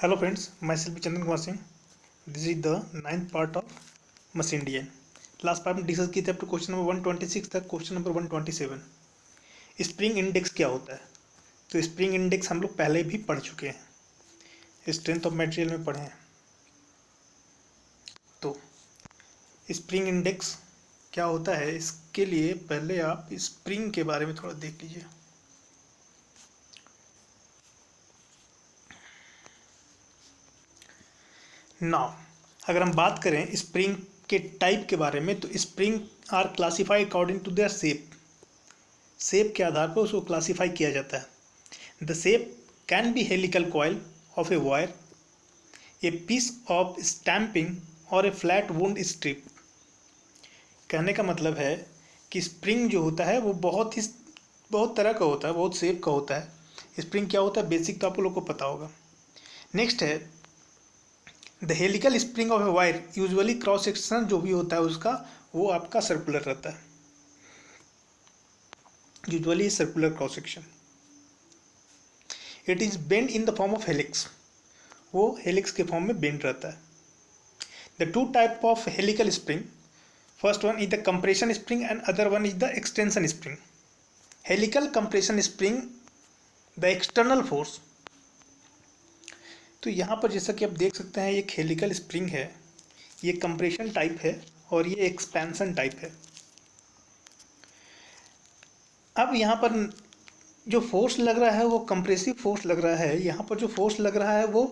Hello friends, myself Chandan Kumar Singh. This is the ninth part of Machine DN. Last part में discuss किए थे up to question number 126 तक. Question number 127 spring index क्या होता है. तो spring index हम लोग पहले भी पढ़ चुके हैं, स्ट्रेंथ ऑफ मटेरियल में पढ़े हैं. तो स्प्रिंग इंडेक्स क्या होता है, इसके लिए पहले आप स्प्रिंग के बारे में थोड़ा देख लीजिए. नाउ अगर हम बात करें स्प्रिंग के टाइप के बारे में, तो spring are classified according to their shape के आधार पर उसको क्लासिफाई किया जाता है. The shape can be helical coil of a wire, a piece of stamping और ए फ्लैट वुंड स्ट्रिप. कहने का मतलब है कि स्प्रिंग जो होता है वो बहुत तरह का होता है, बहुत शेप का होता है. स्प्रिंग क्या होता है बेसिक तो आप लोग को पता होगा. नेक्स्ट है the helical spring of a wire. Usually cross section जो भी होता है उसका वो आपका सर्कुलर रहता है, usually circular cross section. It is bend in the form of helix. वो हेलिक्स के फॉर्म में बेंड रहता है. The two type of helical spring, first one is the compression spring and other one is the extension spring. Helical compression spring the external force. तो यहाँ पर जैसा कि आप देख सकते हैं एक हेलिकल स्प्रिंग है, ये कंप्रेशन टाइप है और ये एक्सपेंशन टाइप है. अब यहाँ पर जो फोर्स लग रहा है वो कंप्रेसिव फोर्स लग रहा है. यहाँ पर जो फोर्स लग रहा है वो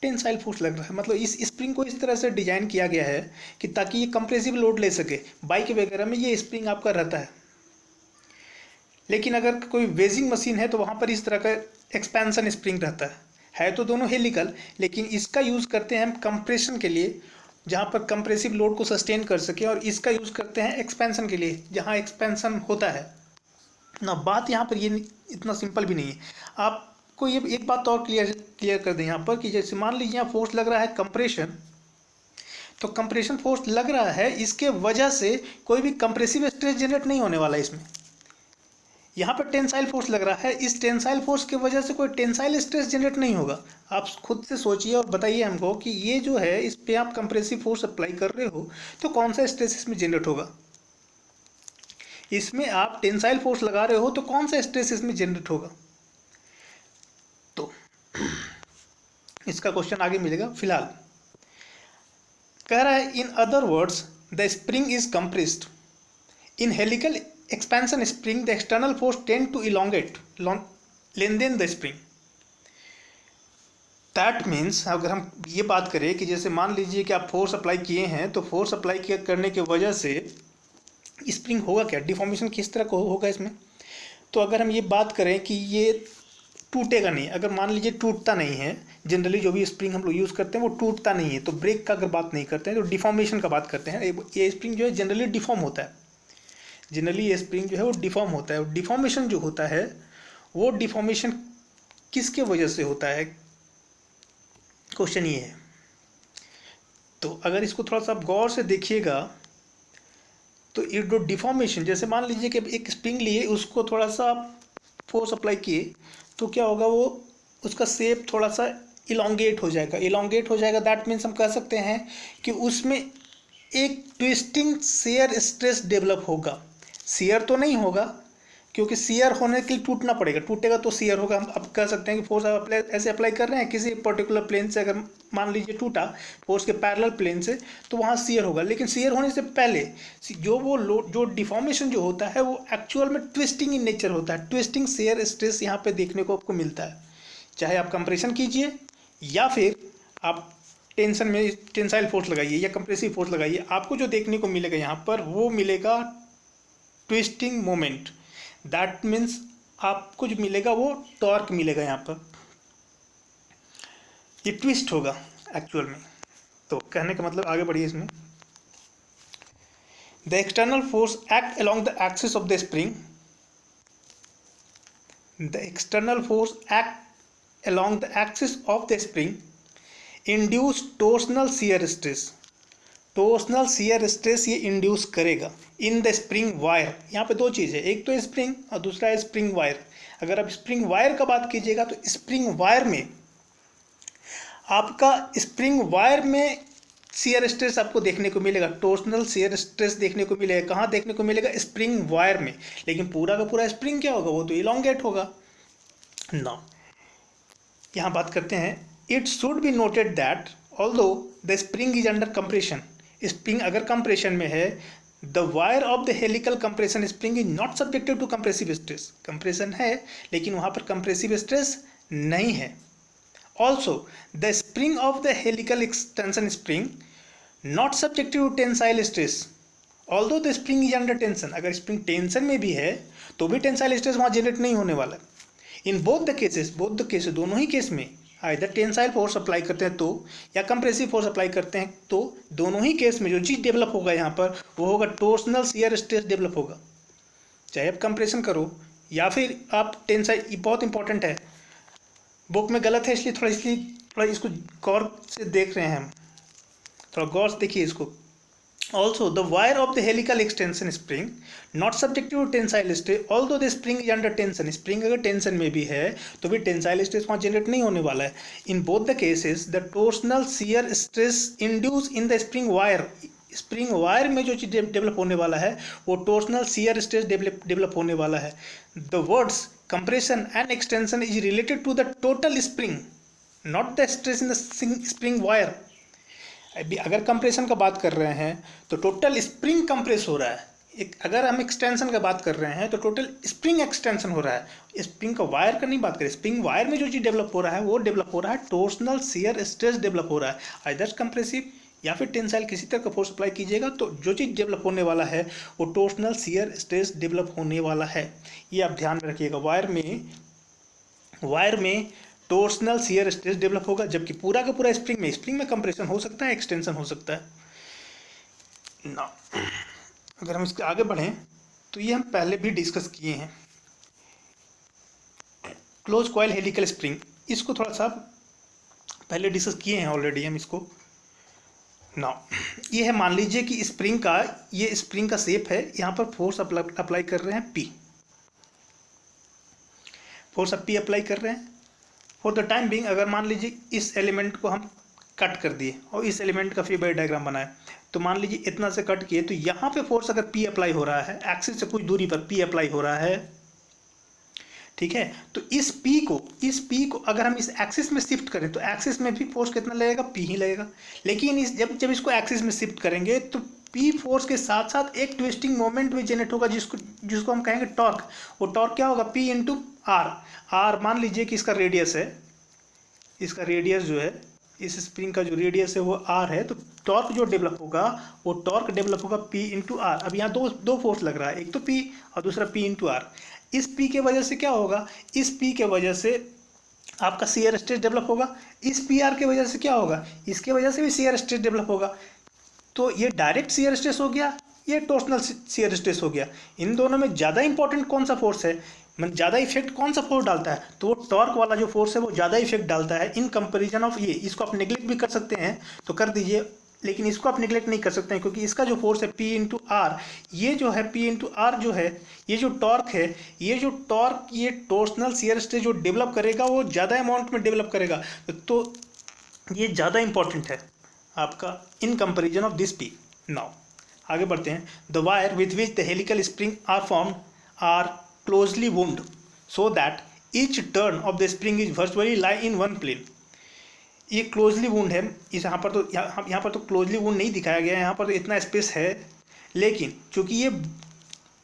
टेंसाइल फोर्स लग रहा है. मतलब इस स्प्रिंग को इस तरह से डिजाइन किया गया है कि ताकि ये कंप्रेसिव लोड ले सके. बाइक वगैरह में ये स्प्रिंग आपका रहता है, लेकिन अगर कोई वेजिंग मशीन है तो वहाँ पर इस तरह का एक्सपेंशन स्प्रिंग रहता है तो दोनों हेलिकल, लेकिन इसका यूज़ करते हैं हम कंप्रेशन के लिए जहाँ पर कंप्रेसिव लोड को सस्टेन कर सके, और इसका यूज़ करते हैं एक्सपेंशन के लिए जहाँ एक्सपेंशन होता है ना. बात यहाँ पर ये इतना सिंपल भी नहीं है. आपको ये एक बात और क्लियर कर दें यहाँ पर कि जैसे मान लीजिए यहाँ फोर्स लग रहा है कंप्रेशन, तो कंप्रेशन फोर्स लग रहा है, इसके वजह से कोई भी कंप्रेसिव स्ट्रेस जनरेट नहीं होने वाला है इसमें. यहाँ पर टेंसाइल फोर्स लग रहा है, इस टेंसाइल फोर्स की वजह से कोई टेंसाइल स्ट्रेस जनरेट नहीं होगा. आप खुद से सोचिए और बताइए हमको कि ये जो है इस पे आप कंप्रेसिव फोर्स अप्लाई कर रहे हो तो कौन सा स्ट्रेस इसमें जनरेट होगा. इसमें आप टेंसाइल फोर्स लगा रहे हो तो कौन सा स्ट्रेस इसमें जनरेट होगा. तो इसका क्वेश्चन आगे मिलेगा. फिलहाल कह रहा है in other words the spring is compressed. In helical expansion spring the external force tend to elongate lengthen the spring. That means अगर हम ये बात करें कि जैसे मान लीजिए कि आप फोर्स अप्लाई किए हैं, तो फोर्स अप्लाई करने की वजह से स्प्रिंग होगा क्या, डिफॉर्मेशन किस तरह का होगा इसमें. तो अगर हम ये बात करें कि ये टूटेगा नहीं, अगर मान लीजिए टूटता नहीं है, जनरली जो भी स्प्रिंग हम लोग यूज़ करते हैं वो टूटता नहीं है, तो ब्रेक का अगर बात नहीं करते हैं तो डिफॉर्मेशन का बात करते हैं. ये स्प्रिंग जो है जनरली डिफॉर्म होता है, जनरली ये स्प्रिंग जो है वो डिफॉर्म होता है. डिफॉर्मेशन जो होता है वो डिफॉर्मेशन किसके वजह से होता है, क्वेश्चन ये है. तो अगर इसको थोड़ा सा आप गौर से देखिएगा तो ये जो डिफॉर्मेशन, जैसे मान लीजिए कि एक स्प्रिंग लिए, उसको थोड़ा सा फोर्स अप्लाई किए तो क्या होगा, वो उसका शेप थोड़ा सा इलोंगेट हो जाएगा. इलोंगेट हो जाएगा दैट मीन्स हम कह सकते हैं कि उसमें एक ट्विस्टिंग शेयर स्ट्रेस डेवलप होगा. शेयर तो नहीं होगा, क्योंकि शेयर होने के लिए टूटना पड़ेगा, टूटेगा तो शेयर होगा. हम अब कह सकते हैं कि फोर्स आप ऐसे अप्लाई कर रहे हैं किसी पर्टिकुलर प्लेन से, अगर मान लीजिए टूटा फोर्स के पैरेलल प्लेन से, तो वहाँ शेयर होगा. लेकिन शेयर होने से पहले जो डिफॉर्मेशन जो होता है वो एक्चुअल में ट्विस्टिंग इन नेचर होता है. ट्विस्टिंग शेयर स्ट्रेस यहाँ पे देखने को आपको मिलता है, चाहे आप कंप्रेशन कीजिए या फिर आप टेंशन में टेंसाइल फोर्स लगाइए या कंप्रेसिव फोर्स लगाइए. आपको जो देखने को मिलेगा यहाँ पर वो मिलेगा ट्विस्टिंग मोमेंट. दैट मीन्स आपको जो मिलेगा वो टॉर्क मिलेगा. यहाँ पर ये ट्विस्ट होगा एक्चुअल में. तो कहने का मतलब आगे बढ़िए इसमें. The external force act along the axis of the spring. The external force act along the axis of the spring induce torsional shear stress. Torsional shear stress ये इंड्यूस करेगा इन द स्प्रिंग वायर. यहाँ पे दो चीज़ है, एक तो spring और दूसरा है स्प्रिंग वायर. अगर आप स्प्रिंग वायर का बात कीजिएगा तो स्प्रिंग वायर में आपका स्प्रिंग वायर में शियर स्ट्रेस आपको देखने को मिलेगा, टॉर्सनल शियर स्ट्रेस देखने को मिलेगा। कहाँ देखने को मिलेगा? स्प्रिंग वायर में। लेकिन पूरा का पूरा स्प्रिंग क्या होगा? वो तो इलोंगेट होगा ना। यहाँ बात करते हैं, it should be noted that although the spring is under compression, spring अगर कंप्रेशन में है, the wire of the helical compression spring is not subjected to compressive stress. Compression है लेकिन वहाँ पर कंप्रेसिव स्ट्रेस नहीं है। Also the spring of the helical extension spring not subjected to tensile stress although the spring is under tension. अगर spring tension में भी है तो भी टेंसाइल स्ट्रेस वहाँ जनरेट नहीं होने वाला। इन बोथ द केसेस दोनों ही केस में आइदर टेंसाइल फोर्स अप्लाई करते हैं तो या कंप्रेसिव फोर्स अप्लाई करते हैं तो दोनों ही केस में जो चीज़ डेवलप होगा यहाँ पर वो होगा टॉर्सनल शियर स्ट्रेस डेवलप होगा। चाहे आप कंप्रेशन करो या फिर आप टेंसाइल, ये बहुत इंपॉर्टेंट है, बुक में गलत है इसलिए थोड़ा इसको गौर से देख रहे हैं हम, थोड़ा गौर से देखिए इसको। Also, the wire of the helical extension spring not subject to tensile stress, although the spring is under tension. Spring अगर टेंशन में भी है तो भी टेंसाइल स्ट्रेस वहाँ जनरेट नहीं होने वाला है। In both the cases, the torsional shear stress induced in the spring wire, spring wire में जो चीज़ डेवलप होने वाला है वो टॉर्सनल शियर स्ट्रेस डेवलप होने वाला है। The words compression and extension is related to the total spring, not the stress in the spring wire. अभी अगर कंप्रेशन का बात कर रहे हैं तो टोटल स्प्रिंग कंप्रेस हो रहा है, अगर हम एक्सटेंशन का बात कर रहे हैं तो टोटल स्प्रिंग एक्सटेंशन हो रहा है। स्प्रिंग का वायर का नहीं बात करें, स्प्रिंग वायर में जो चीज़ डेवलप हो रहा है वो डेवलप हो रहा है टॉर्सनल शियर स्ट्रेस डेवलप हो रहा है। आइदर कंप्रेसिव या फिर टेंसाइल किसी तरह का फोर्स अप्लाई कीजिएगा तो जो चीज़ डेवलप होने वाला है वो टॉर्सनल शियर स्ट्रेस डेवलप होने वाला है। ये आप ध्यान में रखिएगा। वायर में टॉर्सनल शियर स्ट्रेस डेवलप होगा, जबकि पूरा का पूरा स्प्रिंग में कंप्रेशन हो सकता है, एक्सटेंशन हो सकता है ना। अगर हम इसके आगे बढ़ें तो ये हम पहले भी डिस्कस किए हैं, क्लोज कॉइल हेलिकल स्प्रिंग, इसको थोड़ा सा पहले डिस्कस किए हैं ऑलरेडी हम इसको ना। ये है, मान लीजिए कि ये स्प्रिंग का शेप है, यहाँ पर फोर्स अप्लाई कर रहे हैं पी, फोर्स पी अप्लाई कर रहे हैं। फॉर द टाइम बिंग अगर मान लीजिए इस एलिमेंट को हम कट कर दिए और इस एलिमेंट का फीडबैक डायग्राम बनाए, तो मान लीजिए इतना से कट किए तो यहाँ पे फोर्स अगर पी अप्लाई हो रहा है, एक्सिस से कुछ दूरी पर पी अप्लाई हो रहा है, ठीक है। तो इस पी को अगर हम इस एक्सिस में शिफ्ट करें तो एक्सिस में भी फोर्स कितना लगेगा? पी ही लगेगा। लेकिन जब इसको एक्सिस में शिफ्ट करेंगे तो पी फोर्स के साथ साथ एक ट्विस्टिंग मोमेंट भी जनरेट होगा जिसको हम कहेंगे टॉर्क। वो टॉर्क क्या होगा? पी इंटू आर मान लीजिए कि इसका रेडियस है, इसका रेडियस जो है, इस स्प्रिंग का जो रेडियस है वो आर है, तो टॉर्क जो डेवलप होगा वो टॉर्क डेवलप होगा पी इंटू आर। अब यहाँ दो फोर्स लग रहा है, एक तो पी और दूसरा पी इंटू आर। इस पी के वजह से क्या होगा? इस पी के वजह से आपका शियर स्ट्रेस डेवलप होगा। इस पी आर के वजह से क्या होगा? इसके वजह से भी शियर स्ट्रेस डेवलप होगा। तो ये डायरेक्ट शियर स्ट्रेस हो गया, ये टॉर्सनल शियर स्ट्रेस हो गया। इन दोनों में ज़्यादा इंपॉर्टेंट कौन सा फोर्स है, मतलब ज़्यादा इफेक्ट कौन सा फोर्स डालता है? तो वो टॉर्क वाला जो फोर्स है वो ज़्यादा इफेक्ट डालता है इन कंपैरिजन ऑफ ये। इसको आप नेग्लेक्ट भी कर सकते हैं तो कर दीजिए, लेकिन इसको आप नेग्लेक्ट नहीं कर सकते हैं क्योंकि इसका जो फोर्स है पी इंटू आर, ये जो है पी इंटू आर जो है, ये जो टॉर्क है, ये टॉर्सनल शियर स्ट्रेस जो डेवलप करेगा वो ज़्यादा अमाउंट में डेवलप करेगा। तो ये ज़्यादा इंपॉर्टेंट है आपका in comparison of this P. Now आगे बढ़ते हैं। The wire with which the helical spring are formed are closely wound so that each turn of the spring is virtually lie in one plane. ये closely wound है, इस यहाँ पर तो closely wound नहीं दिखाया गया है, यहाँ पर तो इतना स्पेस है, लेकिन चूंकि ये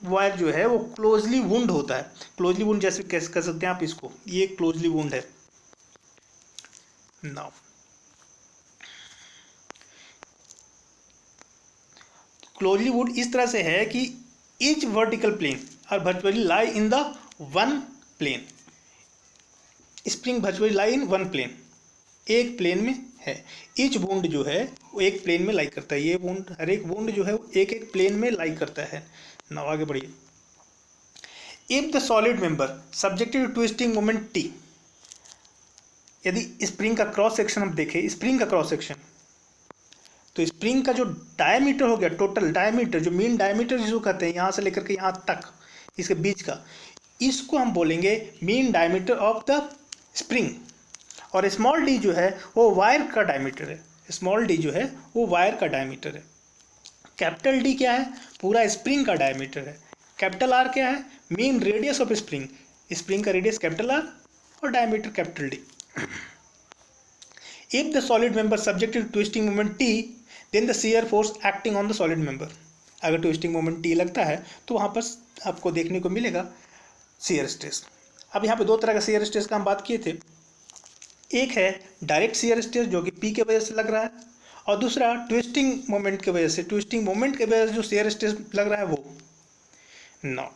वायर जो है वो क्लोजली वुंड होता है, क्लोजली वुंड जैसे कैसे कर सकते हैं आप इसको, ये क्लोजली वुंड है। नाउ क्लोजली वुंड इस तरह से है कि ईच वर्टिकल प्लेन और virtually lie in the one plane, spring virtually lie in one plane, एक प्लेन में है। ईच वुंड जो है वो एक प्लेन में लाई करता है, ये वुंड, हर एक वुंड जो है वो एक प्लेन में लाई करता है। ना आगे बढ़िए। If the solid member subjected to twisting moment T, यदि स्प्रिंग का क्रॉस सेक्शन हम देखें, स्प्रिंग का क्रॉस सेक्शन, तो स्प्रिंग का जो डायमीटर हो गया, टोटल डायमीटर, जो मीन डायमीटर जिसको कहते हैं यहाँ से लेकर के यहाँ तक इसके बीच का, इसको हम बोलेंगे mean diameter of the spring. और स्मॉल डी जो है वो वायर का डायमीटर है। स्मॉल डी जो है वो वायर का डायमीटर है। कैपिटल डी क्या है? पूरा स्प्रिंग का डायमीटर है। कैपिटल आर क्या है? Mean radius of spring. Spring का रेडियस कैपिटल आर और diameter capital D. If the solid member subjected to twisting moment T, then the shear force acting on the solid member. अगर twisting moment T लगता है तो वहाँ पर आपको देखने को मिलेगा shear स्ट्रेस। अब यहाँ पे दो तरह का shear स्ट्रेस का हम बात किए थे। एक है डायरेक्ट shear स्ट्रेस जो कि P के वजह से लग रहा है, और दूसरा ट्विस्टिंग मोमेंट के वजह से, ट्विस्टिंग मोमेंट के वजह से जो shear स्ट्रेस लग रहा है वो। नो,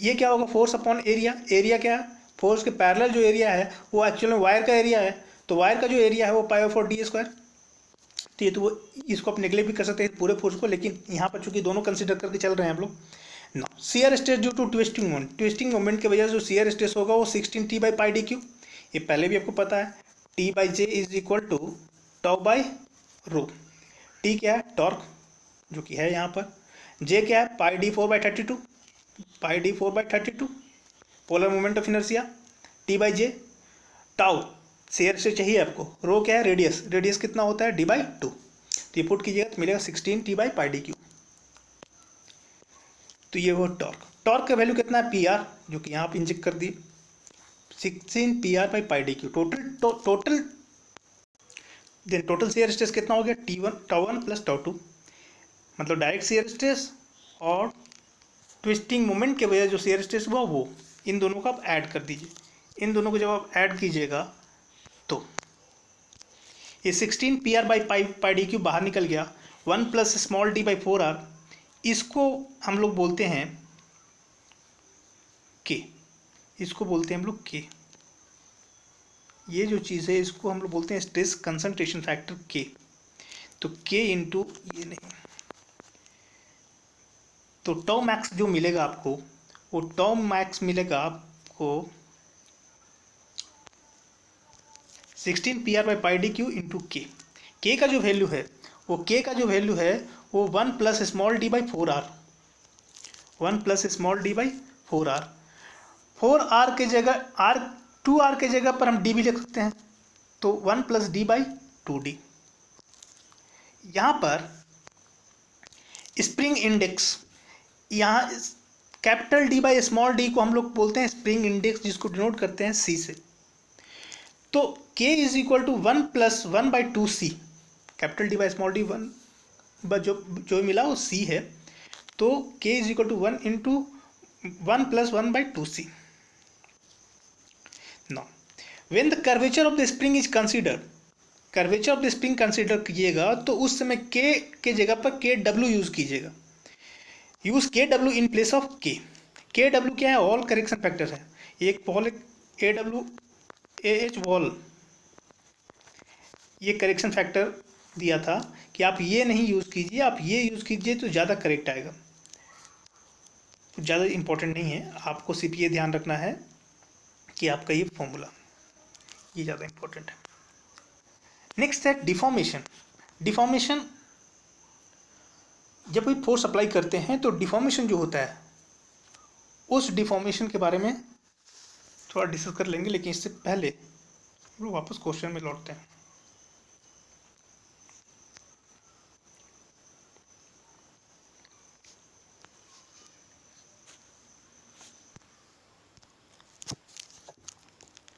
ये क्या होगा? Force upon area. एरिया क्या है? फोर्स के पैरेलल जो एरिया है वो एक्चुअल में वायर का एरिया है, तो वायर का जो एरिया है वो π/4d²। तो ये तो वो इसको आप नेगलेक्ट भी कर सकते हैं पूरे फोर्स को, लेकिन यहाँ पर चूंकि दोनों कंसीडर करके चल रहे हैं हम लोग। No, shear stress due to twisting moment. Twisting moment की वजह से जो शियर स्ट्रेस होगा वो 16T/πdq। ये पहले भी आपको पता है। T/J is equal to τ/ρ। T क्या है? टॉर्क जो कि है यहाँ पर। जे क्या है? πd4/32। πd4/32 polar moment of inertia. T/J tau share से चाहिए आपको। रो क्या है? रेडियस। रेडियस कितना होता है? d/2। तो ये पुट कीजिएगा तो मिलेगा 16T/πdq। तो ये वो टॉर्क। टॉर्क का वैल्यू कितना है? PR, जो कि यहाँ आप इंजेक्ट कर दिए 16 PR/πdq। टोटल शेयर स्ट्रेस कितना हो गया? τ1 + τ2, मतलब डायरेक्ट शेयर स्ट्रेस और ट्विस्टिंग मोमेंट के वजह जो शेयर स्ट्रेस हुआ वो, इन दोनों को आप ऐड कर दीजिए। इन दोनों को जब आप ऐड कीजिएगा तो ये 16 PR/πdq बाहर निकल गया। 1 + स्मॉल d/4r, इसको हम लोग बोलते हैं K। इसको बोलते हैं हम लोग K। ये जो चीज़ है इसको हम लोग बोलते हैं स्ट्रेस कंसंट्रेशन फैक्टर K। तो K इंटू ये नहीं, तो टॉ मैक्स जो मिलेगा आपको, वो टॉ मैक्स मिलेगा आपको 16 PR/πdq इंटू K। K का जो वैल्यू है वो वो 1 + small d/4r। 1 + small d/4r। 4r के जगह r, 2r के जगह पर हम d भी लिख सकते हैं, तो 1 + d/2d। यहाँ पर स्प्रिंग इंडेक्स, यहाँ कैपिटल D स्मॉल d को हम लोग बोलते हैं स्प्रिंग इंडेक्स, जिसको डिनोट करते हैं C से। तो K is equal to 1 + 1/2C। Capital D small d 1 जो मिला वो C है, तो K is equal to 1 × 1 + 1/2C। Now when the curvature of the spring is considered, curvature of the spring consider कीजिएगा तो उस समय K के जगह पर KW यूज़ कीजिएगा। Use KW in place of K। KW क्या है? ऑल करेक्शन फैक्टर है। एक वॉल AW AH वॉल, ये करेक्शन फैक्टर दिया था कि आप ये नहीं यूज़ कीजिए, आप ये यूज़ कीजिए तो ज़्यादा करेक्ट आएगा। ज़्यादा इंपॉर्टेंट नहीं है, आपको सिर्फ ये ध्यान रखना है कि आपका ये फॉर्मूला, ये ज़्यादा इंपॉर्टेंट है। नेक्स्ट है डिफॉर्मेशन। डिफॉर्मेशन, जब कोई फोर्स अप्लाई करते हैं तो डिफॉर्मेशन जो होता है, उस डिफॉर्मेशन के बारे में थोड़ा डिस्कस कर लेंगे, लेकिन इससे पहले हम लोग वापस क्वेश्चन में लौटते हैं।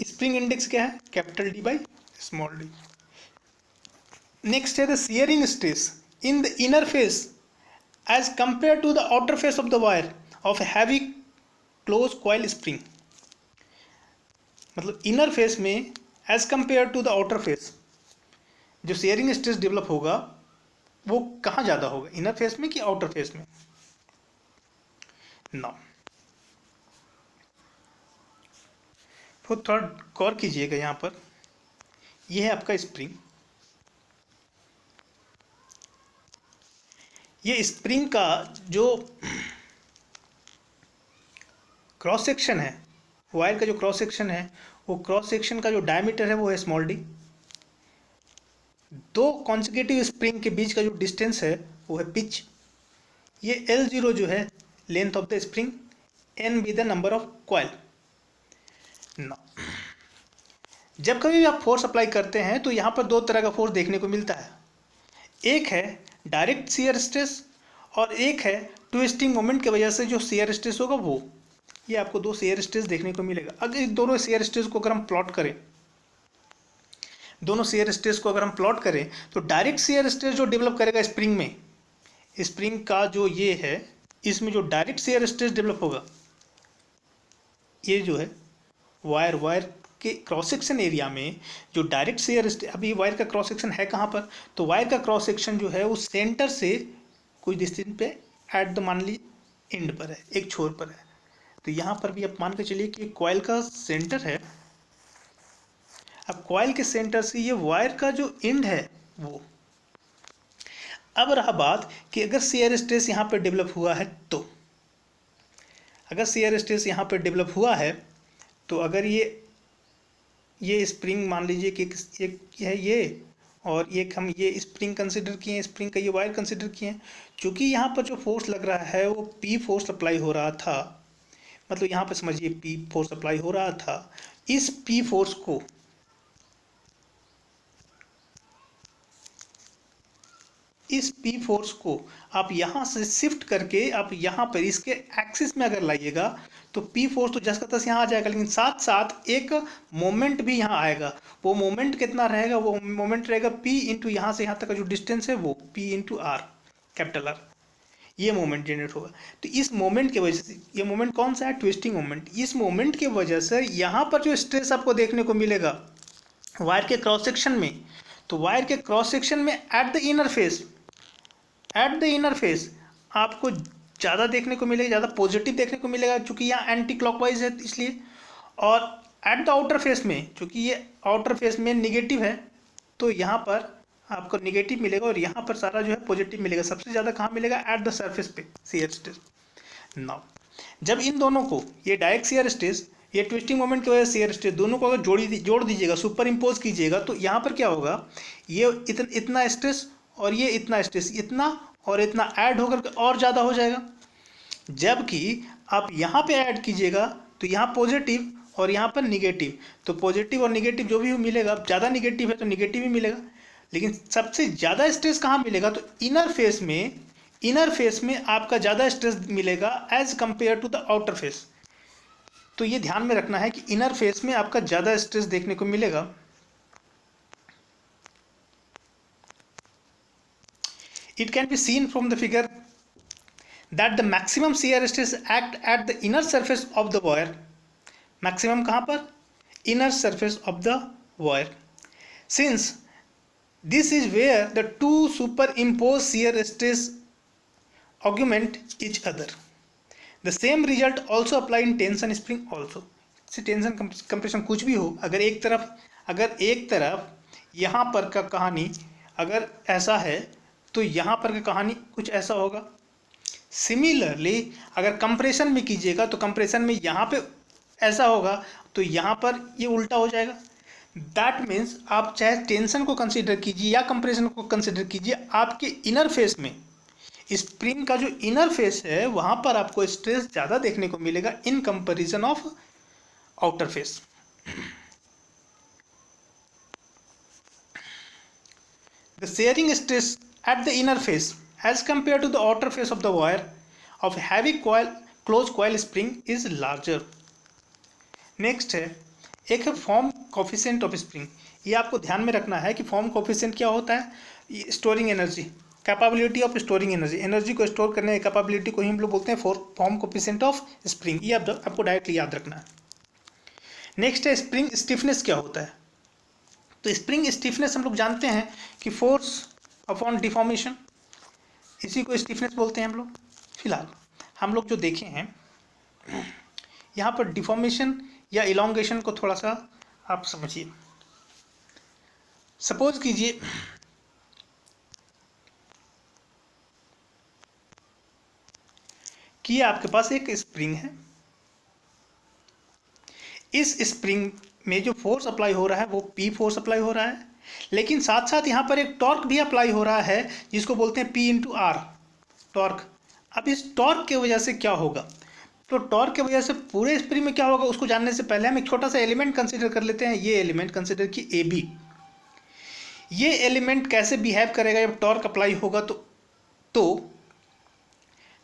स्प्रिंग इंडेक्स क्या है? Capital D small d। Next है the shearing stress in the inner face as compare to the outer face of the wire of heavy close coil spring. मतलब इनर फेस में as compare to the outer face जो shearing stress develop होगा वो कहाँ ज़्यादा होगा, inner face में कि आउटर फेस में? नाउ तो थोड़ा गौर कीजिएगा, यहाँ पर यह है आपका स्प्रिंग। ये स्प्रिंग का जो क्रॉस सेक्शन है, वायर का जो क्रॉस सेक्शन है, वो क्रॉस सेक्शन का जो डायमीटर है वो है स्मॉल d। दो कॉन्सेक्यूटिव स्प्रिंग के बीच का जो डिस्टेंस है वो है पिच। ये L0 जो है length of the spring, n be the number of coil. जब कभी भी आप फोर्स अप्लाई करते हैं तो यहाँ पर दो तरह का फोर्स देखने को मिलता है। एक है डायरेक्ट शियर स्ट्रेस और एक है ट्विस्टिंग मोमेंट की वजह से जो शियर स्ट्रेस होगा वो। ये आपको दो शियर स्ट्रेस देखने को मिलेगा। अगर इन दोनों शियर स्ट्रेस को अगर हम प्लॉट करें, दोनों शियर स्ट्रेस को अगर हम प्लॉट करें तो डायरेक्ट शियर स्ट्रेस जो डेवलप करेगा स्प्रिंग में, स्प्रिंग का जो ये है, इसमें जो डायरेक्ट शियर स्ट्रेस डेवलप होगा, ये जो है वायर के क्रॉस सेक्शन एरिया में जो डायरेक्ट शियर स्ट्रेस, अभी वायर का क्रॉस सेक्शन है कहाँ पर, तो वायर का क्रॉस सेक्शन जो है उस सेंटर से कुछ डिस्टेंस पे एट द मान ली एंड पर है, एक छोर पर है। तो यहाँ पर भी आप मान के चलिए कि कॉइल का सेंटर है। अब कॉइल के सेंटर से ये वायर का जो एंड है वो। अब रहा बात कि अगर शियर स्ट्रेस यहाँ पर डेवलप हुआ है, तो अगर शियर स्ट्रेस यहाँ पर डेवलप हुआ है तो अगर ये स्प्रिंग मान लीजिए कि एक है ये, और एक हम ये स्प्रिंग कंसिडर किए हैं, स्प्रिंग का ये वायर कंसिडर किए हैं। चूँकि यहाँ पर जो फोर्स लग रहा है वो पी फोर्स अप्लाई हो रहा था, मतलब यहाँ पर समझिए पी फोर्स अप्लाई हो रहा था। इस पी फोर्स को आप यहाँ से शिफ्ट करके आप यहाँ पर इसके एक्सिस में अगर लाइएगा तो पी फोर्स तो जैसा तस यहाँ आ जाएगा, लेकिन साथ साथ एक मोमेंट भी यहाँ आएगा। वो मोमेंट कितना रहेगा, वो मोमेंट रहेगा पी इंटू यहाँ से यहाँ तक का जो डिस्टेंस है वो P into R, capital R, ये मोमेंट जनरेट होगा। तो इस मोमेंट की वजह से, ये मोमेंट कौन सा है, ट्विस्टिंग मोमेंट, इस मोमेंट की वजह से यहाँ पर जो स्ट्रेस आपको देखने को मिलेगा वायर के क्रॉस सेक्शन में, तो वायर के क्रॉस सेक्शन में एट द इनर फेस आपको ज़्यादा देखने को मिलेगा, ज़्यादा पॉजिटिव देखने को मिलेगा, चूँकि यहाँ एंटी क्लॉकवाइज है इसलिए। और एट द आउटर फेस में, चूँकि ये आउटर फेस में निगेटिव है, तो यहाँ पर आपको निगेटिव मिलेगा और यहाँ पर सारा जो है पॉजिटिव मिलेगा। सबसे ज़्यादा कहाँ मिलेगा, एट द सरफेस पे शियर स्ट्रेस। नाउ जब इन दोनों को, ये डायरेक्ट शियर स्ट्रेस, ये ट्विस्टिंग मोमेंट की वजह से शियर स्ट्रेस, दोनों को अगर जोड़ दीजिएगा, सुपर इम्पोज कीजिएगा, तो यहाँ पर क्या होगा, ये इतना स्ट्रेस और ये इतना स्ट्रेस, इतना और इतना ऐड होकर के और ज़्यादा हो जाएगा। जबकि आप यहाँ पे ऐड कीजिएगा तो यहाँ पॉजिटिव और यहाँ पर निगेटिव, तो पॉजिटिव और निगेटिव जो भी मिलेगा, ज़्यादा निगेटिव है तो निगेटिव ही मिलेगा। लेकिन सबसे ज़्यादा स्ट्रेस कहाँ मिलेगा, तो इनर फेस में आपका ज़्यादा स्ट्रेस मिलेगा as compare to the outer face. तो ये ध्यान में रखना है कि इनर फेस में आपका ज़्यादा स्ट्रेस देखने को मिलेगा। It can be seen from the figure that the maximum shear stress act at the inner surface of the wire. Maximum कहाँ पर, inner surface of the wire. Since this is where the two superimposed shear stress augment each other. The same result also apply in tension spring also. से tension compression कुछ भी हो, अगर एक तरफ यहाँ पर का कहानी अगर ऐसा है तो यहाँ पर की कहानी कुछ ऐसा होगा। सिमिलरली अगर कंप्रेशन में कीजिएगा तो कंप्रेशन में यहाँ पे ऐसा होगा तो यहाँ पर ये उल्टा हो जाएगा। दैट मीन्स आप चाहे टेंशन को कंसीडर कीजिए या कंप्रेशन को कंसीडर कीजिए, आपके इनर फेस में, स्प्रिंग का जो इनर फेस है वहाँ पर आपको स्ट्रेस ज़्यादा देखने को मिलेगा in comparison of outer face. The shearing stress at the inner face as compared to the outer face of the wire of heavy closed coil spring is larger. Next है, एक है फॉर्म कोफिशिएंट ऑफ स्प्रिंग। ये आपको ध्यान में रखना है कि फॉर्म कोफिशिएंट क्या होता है, storing energy, capability of storing energy, energy को स्टोर करने की कैपेबिलिटी को ही हम लोग बोलते हैं फॉर्म कोफिशिएंट ऑफ स्प्रिंग। ये आपको डायरेक्टली याद रखना है। नेक्स्ट है स्प्रिंग स्टिफनेस क्या होता है। तो स्प्रिंग स्टिफनेस हम लोग जानते हैं कि फोर्स अपॉन डिफॉर्मेशन, इसी को स्टिफनेस बोलते हैं हम लोग। फिलहाल हम लोग जो देखे हैं यहाँ पर डिफॉर्मेशन या इलोंगेशन को थोड़ा सा आप समझिए। सपोज कीजिए कि आपके पास एक स्प्रिंग है, इस स्प्रिंग में जो फोर्स अप्लाई हो रहा है वो पी फोर्स अप्लाई हो रहा है, लेकिन साथ साथ यहाँ पर एक टॉर्क भी अप्लाई हो रहा है जिसको बोलते हैं पी इंटू आर, टॉर्क। अब इस टॉर्क की वजह से क्या होगा, तो टॉर्क की वजह से पूरे स्प्रिंग में क्या होगा उसको जानने से पहले हम एक छोटा सा एलिमेंट कंसिडर कर लेते हैं। ये एलिमेंट कंसिडर की ए बी। ये एलिमेंट कैसे बिहेव करेगा जब टॉर्क अप्लाई होगा? तो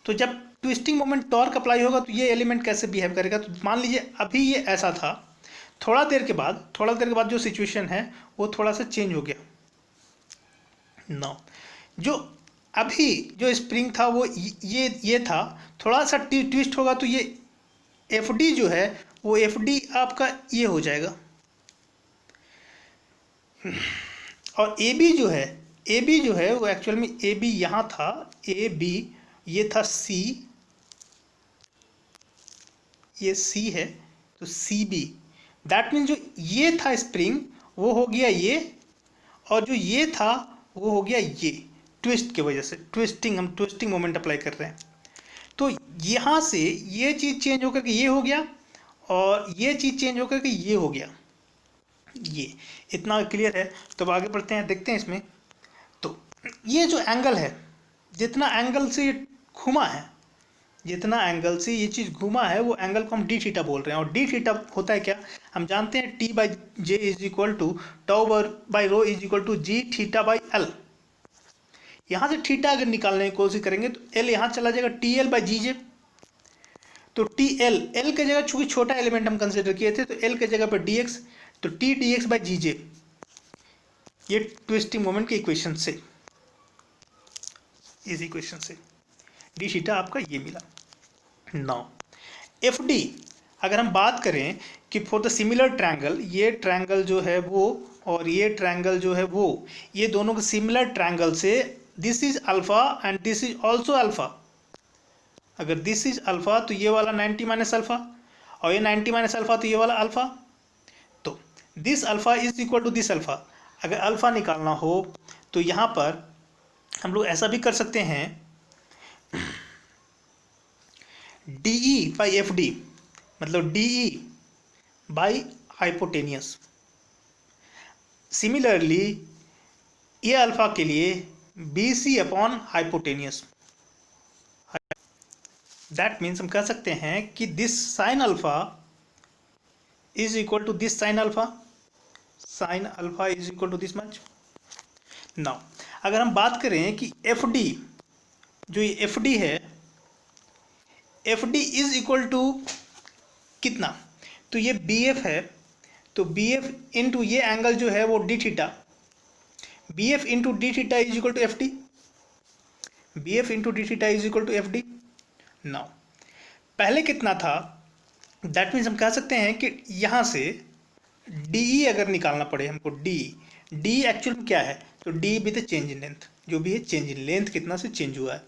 तो जब ट्विस्टिंग मोमेंट टॉर्क अप्लाई होगा तो ये एलिमेंट कैसे बिहेव करेगा? तो मान लीजिए अभी ये ऐसा था, थोड़ा देर के बाद जो सिचुएशन है वो थोड़ा सा चेंज हो गया। नो, जो अभी जो स्प्रिंग था वो ये था, थोड़ा सा ट्विस्ट होगा तो ये एफ डी जो है वो एफ डी आपका ये हो जाएगा। और ए बी जो है वो एक्चुअल में ए बी यहाँ था, ए बी ये था सी, ये सी है तो सी बी। दैट मीन्स जो ये था स्प्रिंग वो हो गया ये, और जो ये था वो हो गया ये। ट्विस्ट की वजह से हम ट्विस्टिंग मोमेंट अप्लाई कर रहे हैं। तो यहाँ से ये चीज़ चेंज होकर के ये हो गया, और ये चीज़ चेंज होकर के ये हो गया। ये इतना क्लियर है। तो अब आगे बढ़ते हैं, देखते हैं इसमें। तो ये जो एंगल है, जितना एंगल से ये घूमा है, जितना एंगल से ये चीज़ घूमा है वो एंगल को हम डी थीटा बोल रहे हैं। और डी थीटा होता है क्या? हम जानते हैं T by J is equal to tau by rho is equal to G theta by L. यहाँ से थीटा अगर निकालने की कोशिश करेंगे तो एल यहाँ चला जाएगा T L by G J. तो टी एल के जगह चूंकि छोटा एलिमेंट हम कंसिडर किए थे तो एल के जगह पर डी एक्स, तो T D X by G जे। ये ट्विस्टिंग मोमेंट के इक्वेशन से, इस इक्वेशन से डी थीटा आपका ये मिला। नाउ एफ डी अगर हम बात करें कि फॉर द सिमिलर ट्रायंगल, ये ट्रायंगल जो है वो और ये ट्रायंगल जो है वो, ये दोनों के सिमिलर ट्रायंगल से this is alpha and this is also alpha. अगर दिस इज अल्फा तो ये वाला 90 माइनस अल्फा, और ये 90 माइनस अल्फा तो ये वाला अल्फा। तो this alpha is equal to this alpha. अगर अल्फा निकालना हो तो यहाँ पर हम लोग ऐसा भी कर सकते हैं, D E by F D, मतलब D E by hypotenuse. Similarly ये अल्फा के लिए B C upon hypotenuse. That means हम कह सकते हैं कि this sine alpha is equal to this sine alpha, sine alpha is equal to this much. Now अगर हम बात करें कि एफ डी, जो ये एफ डी है, F D is equal to कितना? तो ये बी एफ है, तो बी एफ इंटू ये एंगल जो है वो D theta, B F into D theta is equal to F D, B F into D theta is equal to F D. Now पहले कितना था? दैट मीन्स हम कह सकते हैं कि यहाँ से डी ई अगर निकालना पड़े हमको, डी एक्चुअल में क्या है? तो D with change in length, जो भी है चेंज इन लेंथ कितना से चेंज हुआ है,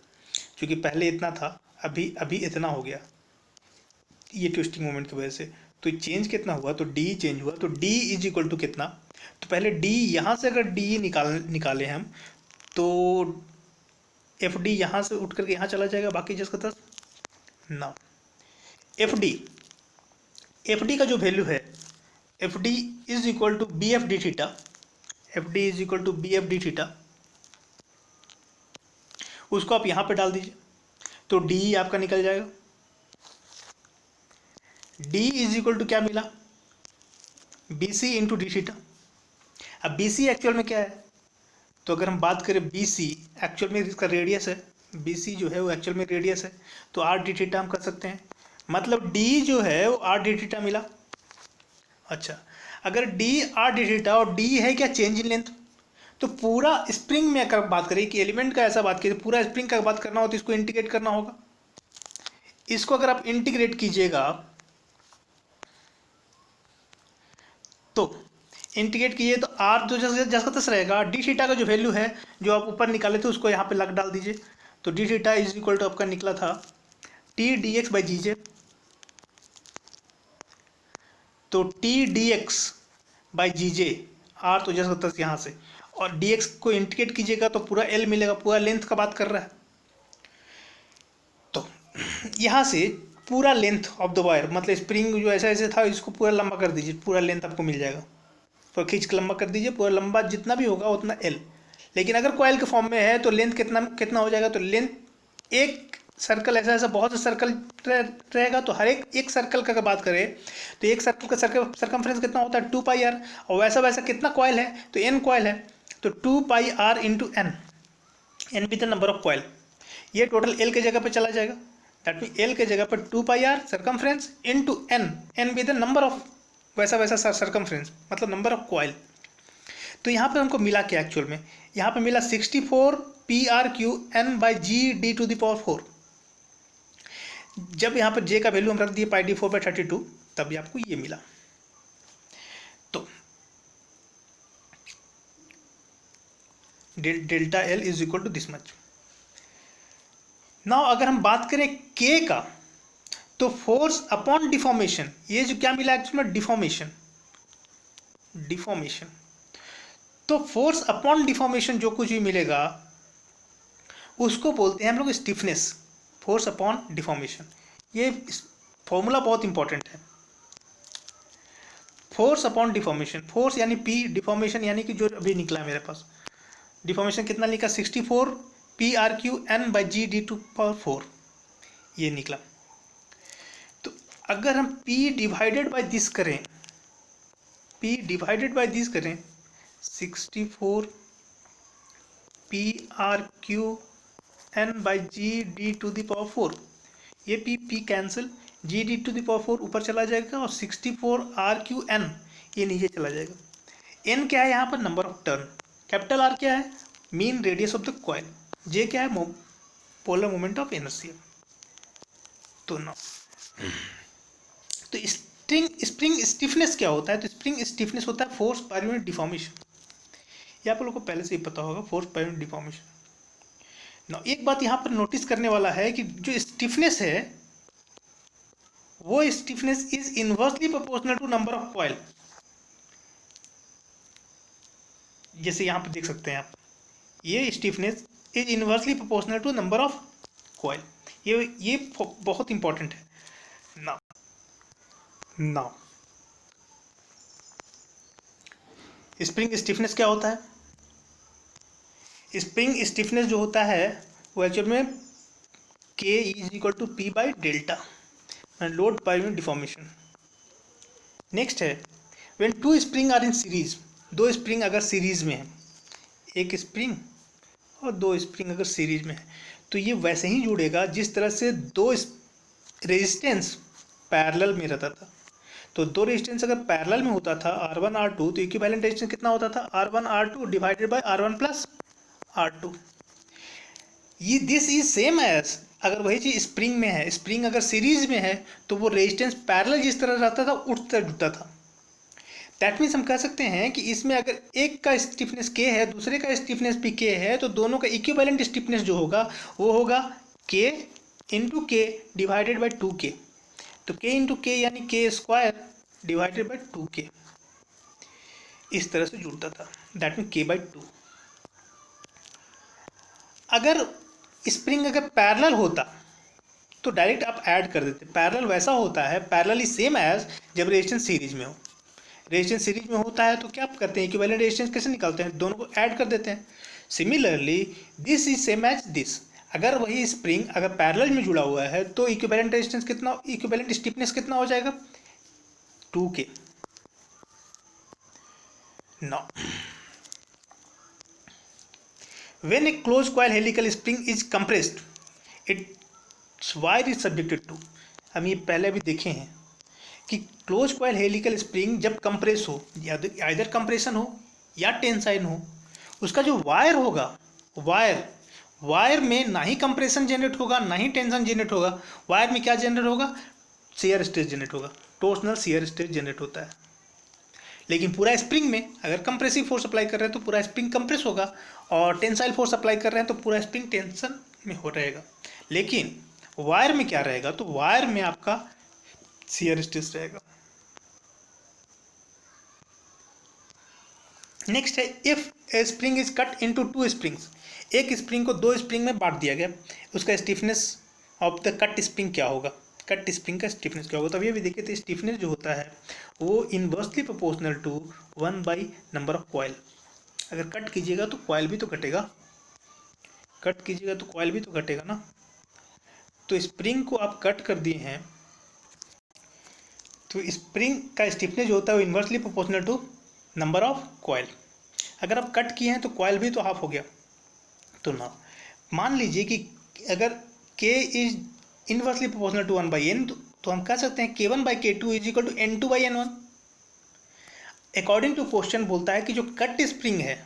क्योंकि पहले इतना था अभी इतना हो गया ये ट्विस्टिंग मोमेंट की वजह से। तो चेंज कितना हुआ? तो डी चेंज हुआ, तो डी इज इक्वल टू कितना? तो पहले डी यहाँ से अगर डी निकाले हम तो एफ डी यहाँ से उठ करके यहाँ चला जाएगा, बाकी जिसका था ना। एफ डी का जो वैल्यू है, F D is equal to B F D theta, F D is equal to B F D theta. उसको आप यहाँ पे डाल दीजिए तो डी आपका निकल जाएगा। डी इज इक्वल टू क्या मिला? B C into D theta. अब बी सी एक्चुअल में क्या है? तो अगर हम बात करें बी सी, एक्चुअल में इसका रेडियस है, बी सी जो है वो एक्चुअल में रेडियस है, तो आर डी थीटा हम कर सकते हैं, मतलब डी जो है वो आर डी थीटा मिला। अच्छा, अगर डी आर डी थीटा और डी है क्या? Change in length. तो पूरा स्प्रिंग में अगर बात करें कि एलिमेंट का ऐसा बात करें, पूरा स्प्रिंग का बात करना हो तो इसको इंटीग्रेट करना होगा। इसको अगर आप इंटीग्रेट कीजिएगा तो इंटीग्रेट कीजिए तो आर जो जैसा तैसा रहेगा। डी थीटा का जो वैल्यू है जो आप ऊपर निकाले थे उसको यहाँ पे लग डाल दीजिए, तो D theta is equal to आपका निकला था T D X by G J. तो T D X by G J, आर तो जैसा तैसा यहाँ से, और डी एक्स को इंटीग्रेट कीजिएगा तो पूरा एल मिलेगा, पूरा लेंथ का बात कर रहा है। तो यहाँ से पूरा लेंथ ऑफ द वायर, मतलब स्प्रिंग जो ऐसा ऐसे था इसको पूरा लंबा कर दीजिए, पूरा लेंथ आपको मिल जाएगा। तो खींच के लंबा कर दीजिए, पूरा लंबा जितना भी होगा उतना एल। लेकिन अगर कॉइल के फॉर्म में है तो लेंथ कितना हो जाएगा? तो लेंथ एक सर्कल ऐसा ऐसा बहुत से सर्कल रहेगा, तो हर एक सर्कल का अगर बात करें तो एक सर्कल का सर्कमफ्रेंस कितना होता है 2πr, और वैसा वैसा कितना कॉयल है तो n कॉयल है, तो 2πr into N with the number of coil, ये टोटल l के जगह पे चला जाएगा। दैट मीन l के जगह पर 2πr circumference into n with the number of वैसा वैसा सर्कमफ्रेंस मतलब नंबर ऑफ कॉयल। तो यहाँ पर हमको मिला क्या एक्चुअल में, यहाँ पे मिला 64 PRQ n/g⁴। जब यहाँ पर j का वैल्यू हम रख दिए πd4/32, तब आपको ये मिला। तो delta L is equal to this much. Now अगर हम बात करें K का, तो फोर्स अपॉन डिफॉर्मेशन, ये जो क्या मिला एक्चुअली में डिफॉर्मेशन, तो फोर्स अपॉन डिफॉर्मेशन जो कुछ भी मिलेगा उसको बोलते हैं हम लोग स्टिफनेस, फोर्स अपॉन डिफॉर्मेशन। ये फॉर्मूला बहुत इंपॉर्टेंट है। फोर्स अपॉन डिफॉर्मेशन, फोर्स यानी P, डिफॉर्मेशन यानी कि जो अभी निकला मेरे पास, डिफॉर्मेशन कितना लिखा 64 PRQ n/g⁴, ये निकला। तो अगर हम P डिवाइडेड बाय दिस करें, 64 PRQ n/g⁴, ये P कैंसिल, g⁴ ऊपर चला जाएगा और 64 RQn ये नीचे चला जाएगा। n क्या है यहाँ पर, number of turn, capital R क्या है, mean radius of the coil, J क्या है, पोलर मोमेंट ऑफ इनर्शिया। तो ना तो स्प्रिंग स्टिफनेस क्या होता है, तो स्प्रिंग स्टिफनेस होता है फोर्स पर यूनिट डिफॉर्मेशन। ये आप लोगों को पहले से ही पता होगा, फोर्स पर यूनिट डिफॉर्मेशन। ना एक बात यहाँ पर नोटिस करने वाला है कि जो स्टिफनेस है वो stiffness is inversely proportional to number of coil. जैसे यहाँ पर देख सकते हैं आप, ये stiffness is inversely proportional to number of coil, ये बहुत इंपॉर्टेंट है। नाउ स्प्रिंग स्टिफनेस क्या होता है, स्प्रिंग स्टिफनेस जो होता है वो एक्चुअल में K इज इक्वल टू P/डेल्टा load per unit deformation. Next है when two spring are in series, दो स्प्रिंग अगर सीरीज में है, एक स्प्रिंग और दो स्प्रिंग अगर सीरीज में है, तो ये वैसे ही जुड़ेगा जिस तरह से दो रेजिस्टेंस पैरेलल में रहता था। तो दो रेजिस्टेंस अगर पैरेलल में होता था R1 R2, तो इक्विवेलेंट रेजिस्टेंस कितना होता था R1 R2 divided by R1 plus R2। ये दिस इज सेम एज, अगर वही चीज स्प्रिंग में है, स्प्रिंग अगर सीरीज में है तो वो रेजिस्टेंस पैरेलल जिस तरह रहता था उठता जुड़ता था। दैट मीन्स हम कह सकते हैं कि इसमें अगर एक का स्टिफनेस K है, दूसरे का स्टिफनेस भी K है, तो दोनों का इक्विवेलेंट स्टिफनेस जो होगा वो होगा K into K divided by 2K। तो K इंटू K यानी K square divided by 2K, इस तरह से जुड़ता था। That mean K/2। अगर स्प्रिंग अगर पैरेलल होता तो डायरेक्ट आप ऐड कर देते। पैरेलल वैसा होता है, पैरेलल इज सेम एज जब रेजिस्टेंस सीरीज में हो। रेजिस्टेंस सीरीज में होता है तो क्या आप करते हैं, इक्विवेलेंट रेजिस्टेंस कैसे निकालते हैं, दोनों को ऐड कर देते हैं। Similarly this is same as this, अगर वही स्प्रिंग अगर पैरेलल में जुड़ा हुआ है तो इक्विवेलेंट रेजिस्टेंस कितना, इक्विवेलेंट स्टिफनेस कितना हो जाएगा 2K। Now when a closed coil helical spring is compressed, its wire is subjected to, हम ये पहले भी देखे हैं कि क्लोज कॉइल हेलिकल स्प्रिंग जब कंप्रेस हो, या इधर कंप्रेशन हो या टेंसाइन हो, उसका जो वायर होगा, वायर में ना ही कंप्रेशन जनरेट होगा ना ही टेंशन जनरेट होगा। वायर में क्या जनरेट होगा, शियर स्ट्रेस जनरेट होगा, टॉर्सनल शियर स्ट्रेस जनरेट होता है। लेकिन पूरा स्प्रिंग में अगर कंप्रेसिव फोर्स अप्लाई कर रहे हैं तो पूरा स्प्रिंग कंप्रेस होगा, और टेंसाइल फोर्स अप्लाई कर रहे हैं तो पूरा स्प्रिंग टेंशन में हो रहेगा। लेकिन वायर में क्या रहेगा, तो वायर में आपका शियर स्ट्रेस रहेगा। नेक्स्ट है if A spring is cut into 2 springs, एक स्प्रिंग को 2 स्प्रिंग में बांट दिया गया, उसका stiffness of the cut spring क्या होगा, कट स्प्रिंग का स्टिफनेस क्या होगा। तब ये भी देखिए, तो स्टिफनेस जो होता है वो inversely proportional to 1 number of coil. अगर कट कीजिएगा तो कॉइल भी तो कटेगा, कट कीजिएगा तो कॉइल भी तो कटेगा ना। तो स्प्रिंग को आप कट कर दिए हैं, तो स्प्रिंग का स्टिफनेस जो होता है वो inversely proportional to number of coil. अगर आप कट किए हैं तो कॉयल भी तो हाफ हो गया। तो ना मान लीजिए कि अगर K is inversely proportional to 1/n, तो हम कह सकते हैं K1/K2 is equal to N2/N1। According to question बोलता है कि जो कट स्प्रिंग है,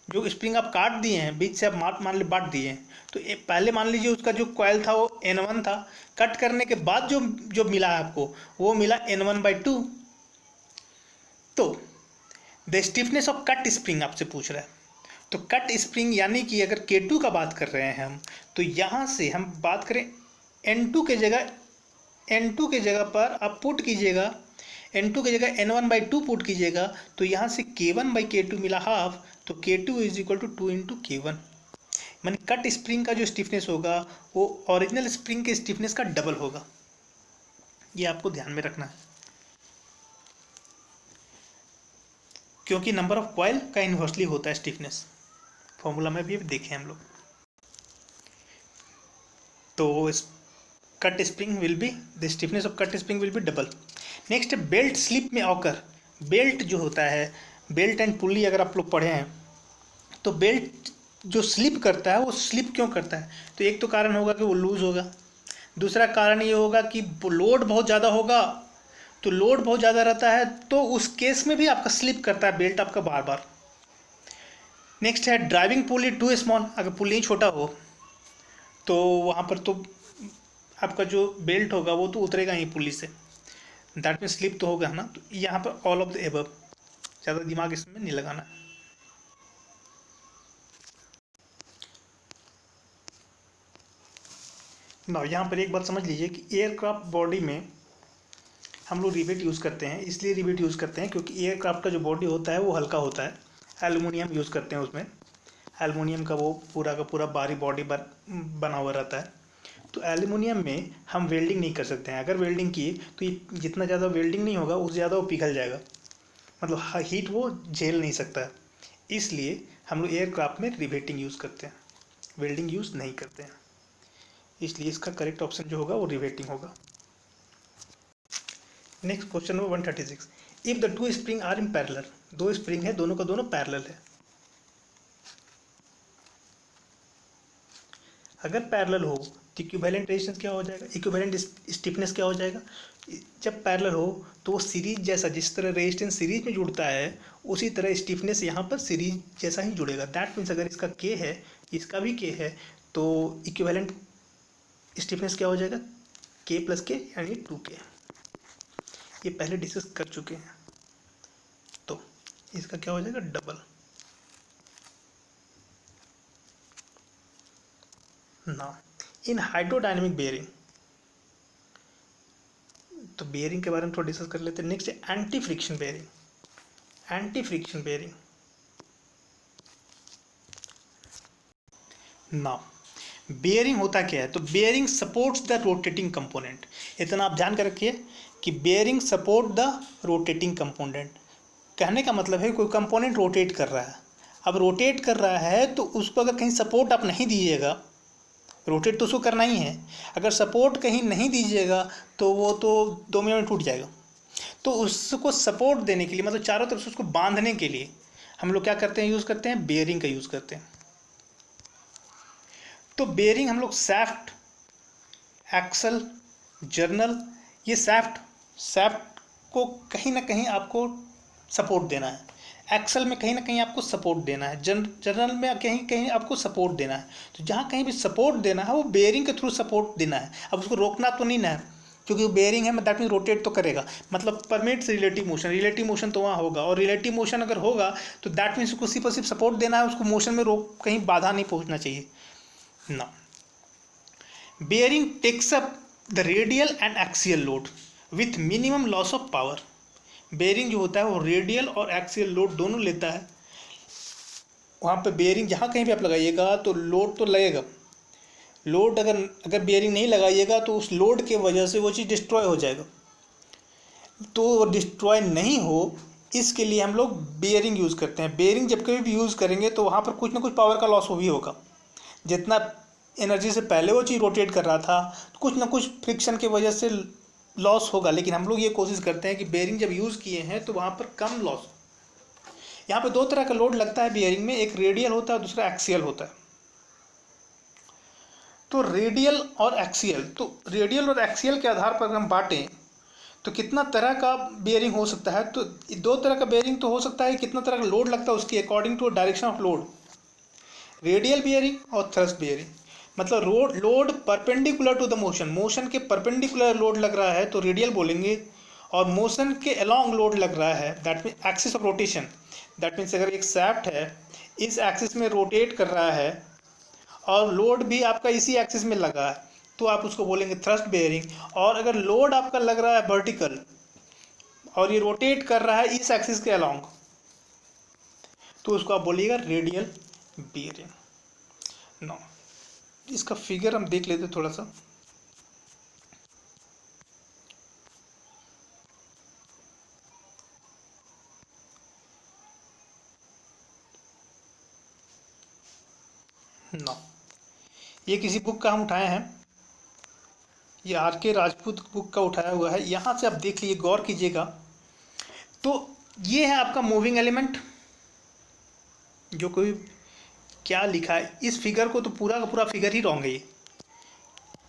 जो स्प्रिंग आप काट दिए हैं, बीच से आप मान ली बांट दिए हैं, तो पहले मान लीजिए उसका जो कॉयल था वो N1 था, कट करने के बाद जो जो मिला है आपको वो मिला N1/2। तो the stiffness of cut spring आपसे पूछ रहा है। तो कट स्प्रिंग यानी कि अगर K2 का बात कर रहे हैं हम, तो यहाँ से हम बात करें N2 के जगह पर आप पुट कीजिएगा, N2 की जगह N1/2 पुट कीजिएगा, तो यहाँ से K1/K2 मिला हाफ, तो K2 is equal to 2 × K1। माने कट स्प्रिंग का जो स्टिफनेस होगा वो ओरिजिनल स्प्रिंग के स्टिफनेस का डबल होगा। ये आपको ध्यान में रखना है, क्योंकि नंबर ऑफ कॉयल का इन्वर्सली होता है स्टिफनेस। फॉर्मूला में भी देखें हम लोग। तो cut spring will be, the stiffness of cut spring will be double. Next belt slip में ऑकर। बेल्ट जो होता है, बेल्ट एंड पुली अगर आप लोग पढ़े हैं, तो बेल्ट जो स्लिप करता है वो स्लिप क्यों करता है? तो एक तो कारण होगा कि वो लूज होगा, दूसरा कारण ये होगा कि लोड बहुत ज़्यादा होगा। तो लोड बहुत ज़्यादा रहता है तो उस केस में भी आपका स्लिप करता है बेल्ट आपका बार बार। नेक्स्ट है ड्राइविंग पुली टू स्मॉल। अगर पुली छोटा हो तो वहाँ पर तो आपका जो बेल्ट होगा वो तो उतरेगा ही पुली से, दैट में स्लिप तो होगा ना। तो यहाँ पर ऑल ऑफ द एबव, ज़्यादा दिमाग इसमें नहीं लगाना। ना यहाँ पर एक बात समझ लीजिए कि एयरक्राफ्ट बॉडी में हम लोग रिवेट यूज़ करते हैं, इसलिए रिवेट यूज़ करते हैं क्योंकि एयरक्राफ्ट का जो बॉडी होता है वो हल्का होता है। एल्युमिनियम यूज़ करते हैं उसमें, एल्युमिनियम का वो पूरा का पूरा बारी बॉडी बना हुआ रहता है। तो एल्युमिनियम में हम वेल्डिंग नहीं कर सकते हैं। अगर वेल्डिंग किए तो ये जितना ज़्यादा वेल्डिंग नहीं होगा उससे ज़्यादा वो पिघल जाएगा, मतलब हीट वो झेल नहीं सकता है। इसलिए हम लोग एयरक्राफ्ट में रिवेटिंग यूज़ करते हैं, वेल्डिंग यूज़ नहीं करते हैं। इसलिए इसका करेक्ट ऑप्शन जो होगा वो रिवेटिंग होगा। Next question number 136। If the two spring are in parallel, दो स्प्रिंग है, दोनों का दोनों पैरेलल है। अगर पैरेलल हो तो इक्विवेलेंट रेजिस्टेंस क्या हो जाएगा, इक्विवेलेंट स्टिफनेस क्या हो जाएगा? जब पैरेलल हो तो वो सीरीज जैसा, जिस तरह रेजिस्टेंस सीरीज में जुड़ता है उसी तरह स्टिफनेस यहाँ पर सीरीज जैसा ही जुड़ेगा। दैट मीन्स अगर इसका K है, इसका भी K है, तो इक्विवेलेंट स्टिफनेस क्या हो जाएगा? K + K यानी 2K। ये पहले डिस्कस कर चुके हैं, तो इसका क्या हो जाएगा? डबल। ना इन हाइड्रोडायनेमिक बेयरिंग, तो बेयरिंग के बारे में थोड़ा डिस्कस कर लेते हैं। नेक्स्ट है anti friction bearing. Anti friction bearing ना, बेयरिंग होता क्या है? तो bearing supports the rotating component. इतना आप ध्यान कर रखिए कि bearing support the rotating component. कहने का मतलब है कोई कंपोनेंट रोटेट कर रहा है, अब रोटेट कर रहा है तो उसको अगर कहीं सपोर्ट आप नहीं दीजिएगा, रोटेट तो उसको करना ही है, अगर सपोर्ट कहीं नहीं दीजिएगा तो वो तो 2 मिनट में टूट जाएगा। तो उसको सपोर्ट देने के लिए, मतलब चारों तरफ से उसको बांधने के लिए हम लोग क्या करते हैं? यूज़ करते हैं बेयरिंग का यूज़ करते हैं। तो बेयरिंग हम लोग सैफ्ट, एक्सल, जर्नल, ये सैफ्ट को कहीं ना कहीं आपको सपोर्ट देना है, एक्सल में कहीं ना कहीं आपको सपोर्ट देना है, जर्नल में कहीं कहीं आपको सपोर्ट देना है। तो जहाँ कहीं भी सपोर्ट देना है वो बेयरिंग के थ्रू सपोर्ट देना है। अब उसको रोकना तो नहीं ना है, क्योंकि वो बेयरिंग है, दैट मीन रोटेट तो करेगा, मतलब permits relative motion, relative motion तो वहाँ होगा, और रिलेटिव मोशन अगर होगा तो दैट मीन्स उसको सिर्फ और सिर्फ सपोर्ट देना है, उसको मोशन में रोक, कहीं बाधा नहीं पहुँचना चाहिए ना। Bearing takes up the radial and axial load with minimum loss of power. Bearing जो होता है वो रेडियल और एक्सियल लोड दोनों लेता है। वहाँ पे बेयरिंग जहाँ कहीं भी आप लगाइएगा तो लोड तो लगेगा, लोड अगर बेयरिंग नहीं लगाइएगा तो उस लोड के वजह से वो चीज़ डिस्ट्रॉय हो जाएगा। तो डिस्ट्रॉय नहीं हो इसके लिए हम लोग बेयरिंग यूज़ करते हैं। बेयरिंग जब कभी भी यूज़ करेंगे तो वहाँ पर कुछ ना कुछ पावर का लॉस हो भी होगा। जितना एनर्जी से पहले वो चीज़ रोटेट कर रहा था, तो कुछ ना कुछ फ्रिक्शन की वजह से लॉस होगा। लेकिन हम लोग ये कोशिश करते हैं कि बेयरिंग जब यूज़ किए हैं तो वहाँ पर कम लॉस हो। यहाँ पे दो तरह का लोड लगता है बेयरिंग में, एक रेडियल होता है और दूसरा एक्सियल होता है। तो रेडियल और एक्सियल, तो रेडियल और एक्सियल के आधार पर हम बांटें तो कितना तरह का बेयरिंग हो सकता है। तो दो तरह का बेयरिंग तो हो सकता है, कितना तरह का लोड लगता है उसकी according to direction of load. Radial bearing और थ्रस्ट बेयरिंग, मतलब load perpendicular to the motion, motion के परपेंडिकुलर लोड लग रहा है तो रेडियल बोलेंगे, और मोशन के अलोंग लोड लग रहा है that mean axis of rotation, that means अगर एक सैफ्ट है इस एक्सिस में रोटेट कर रहा है और लोड भी आपका इसी एक्सिस में लगा है तो आप उसको बोलेंगे थ्रस्ट बेयरिंग। और अगर लोड आपका लग रहा है वर्टिकल और ये रोटेट कर रहा है इस एक्सिस के अलोंग तो उसको आप बोलिएगा रेडियल बेयरिंग। नो, इसका फिगर हम देख लेते थोड़ा सा। नो, ये किसी बुक का हम उठाए हैं, ये आर.के. राजपूत बुक का उठाया हुआ है। यहाँ से आप देख लीजिए, गौर कीजिएगा। तो ये है आपका मूविंग एलिमेंट, जो कोई क्या लिखा है इस फिगर को, तो पूरा का पूरा फिगर ही रॉन्ग है ये,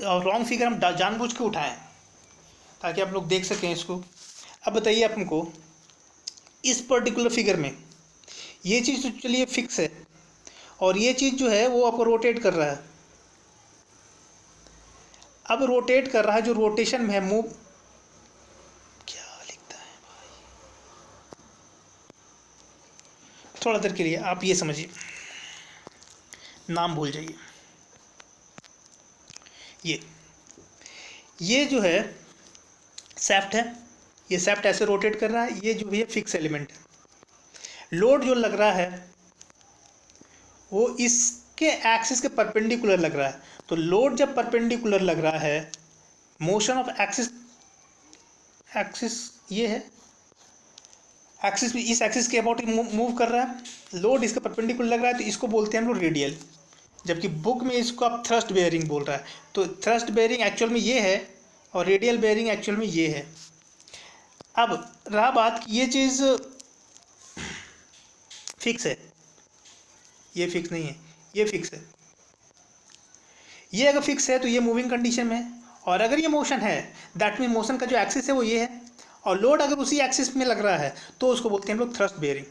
और रॉन्ग फिगर हम जानबूझ के उठाए हैं ताकि आप लोग देख सकें इसको। अब बताइए आप हमको, इस पर्टिकुलर फिगर में ये चीज़ तो चलिए फिक्स है, और ये चीज़ जो है वो आपको रोटेट कर रहा है। अब रोटेट कर रहा है, जो रोटेशन में है, मूव क्या लिखता है भाई, थोड़ा देर के लिए आप ये समझिए, नाम भूल जाइए। ये जो है सैफ्ट है, ये सैफ्ट ऐसे रोटेट कर रहा है, ये जो भी है फिक्स एलिमेंट है। लोड जो लग रहा है वो इसके एक्सिस के परपेंडिकुलर लग रहा है। तो लोड जब परपेंडिकुलर लग रहा है, मोशन ऑफ एक्सिस, एक्सिस ये है, एक्सिस भी इस एक्सिस के अबाउट मूव कर रहा है, लोड इसका परपेंडिकुलर लग रहा है, तो इसको बोलते हैं हम लोग रेडियल। जबकि बुक में इसको आप थ्रस्ट बेयरिंग बोल रहा है। तो थ्रस्ट बेयरिंग एक्चुअल में ये है और रेडियल बेयरिंग एक्चुअल में ये है। अब रहा बात कि ये चीज़ फिक्स है, ये फिक्स नहीं है, ये फिक्स है। ये अगर फिक्स है तो ये मूविंग कंडीशन में है, और अगर ये मोशन है दैट मीन मोशन का जो एक्सिस है वो ये है, और लोड अगर उसी एक्सिस में लग रहा है तो उसको बोलते हैं हम लोग थ्रस्ट बेयरिंग।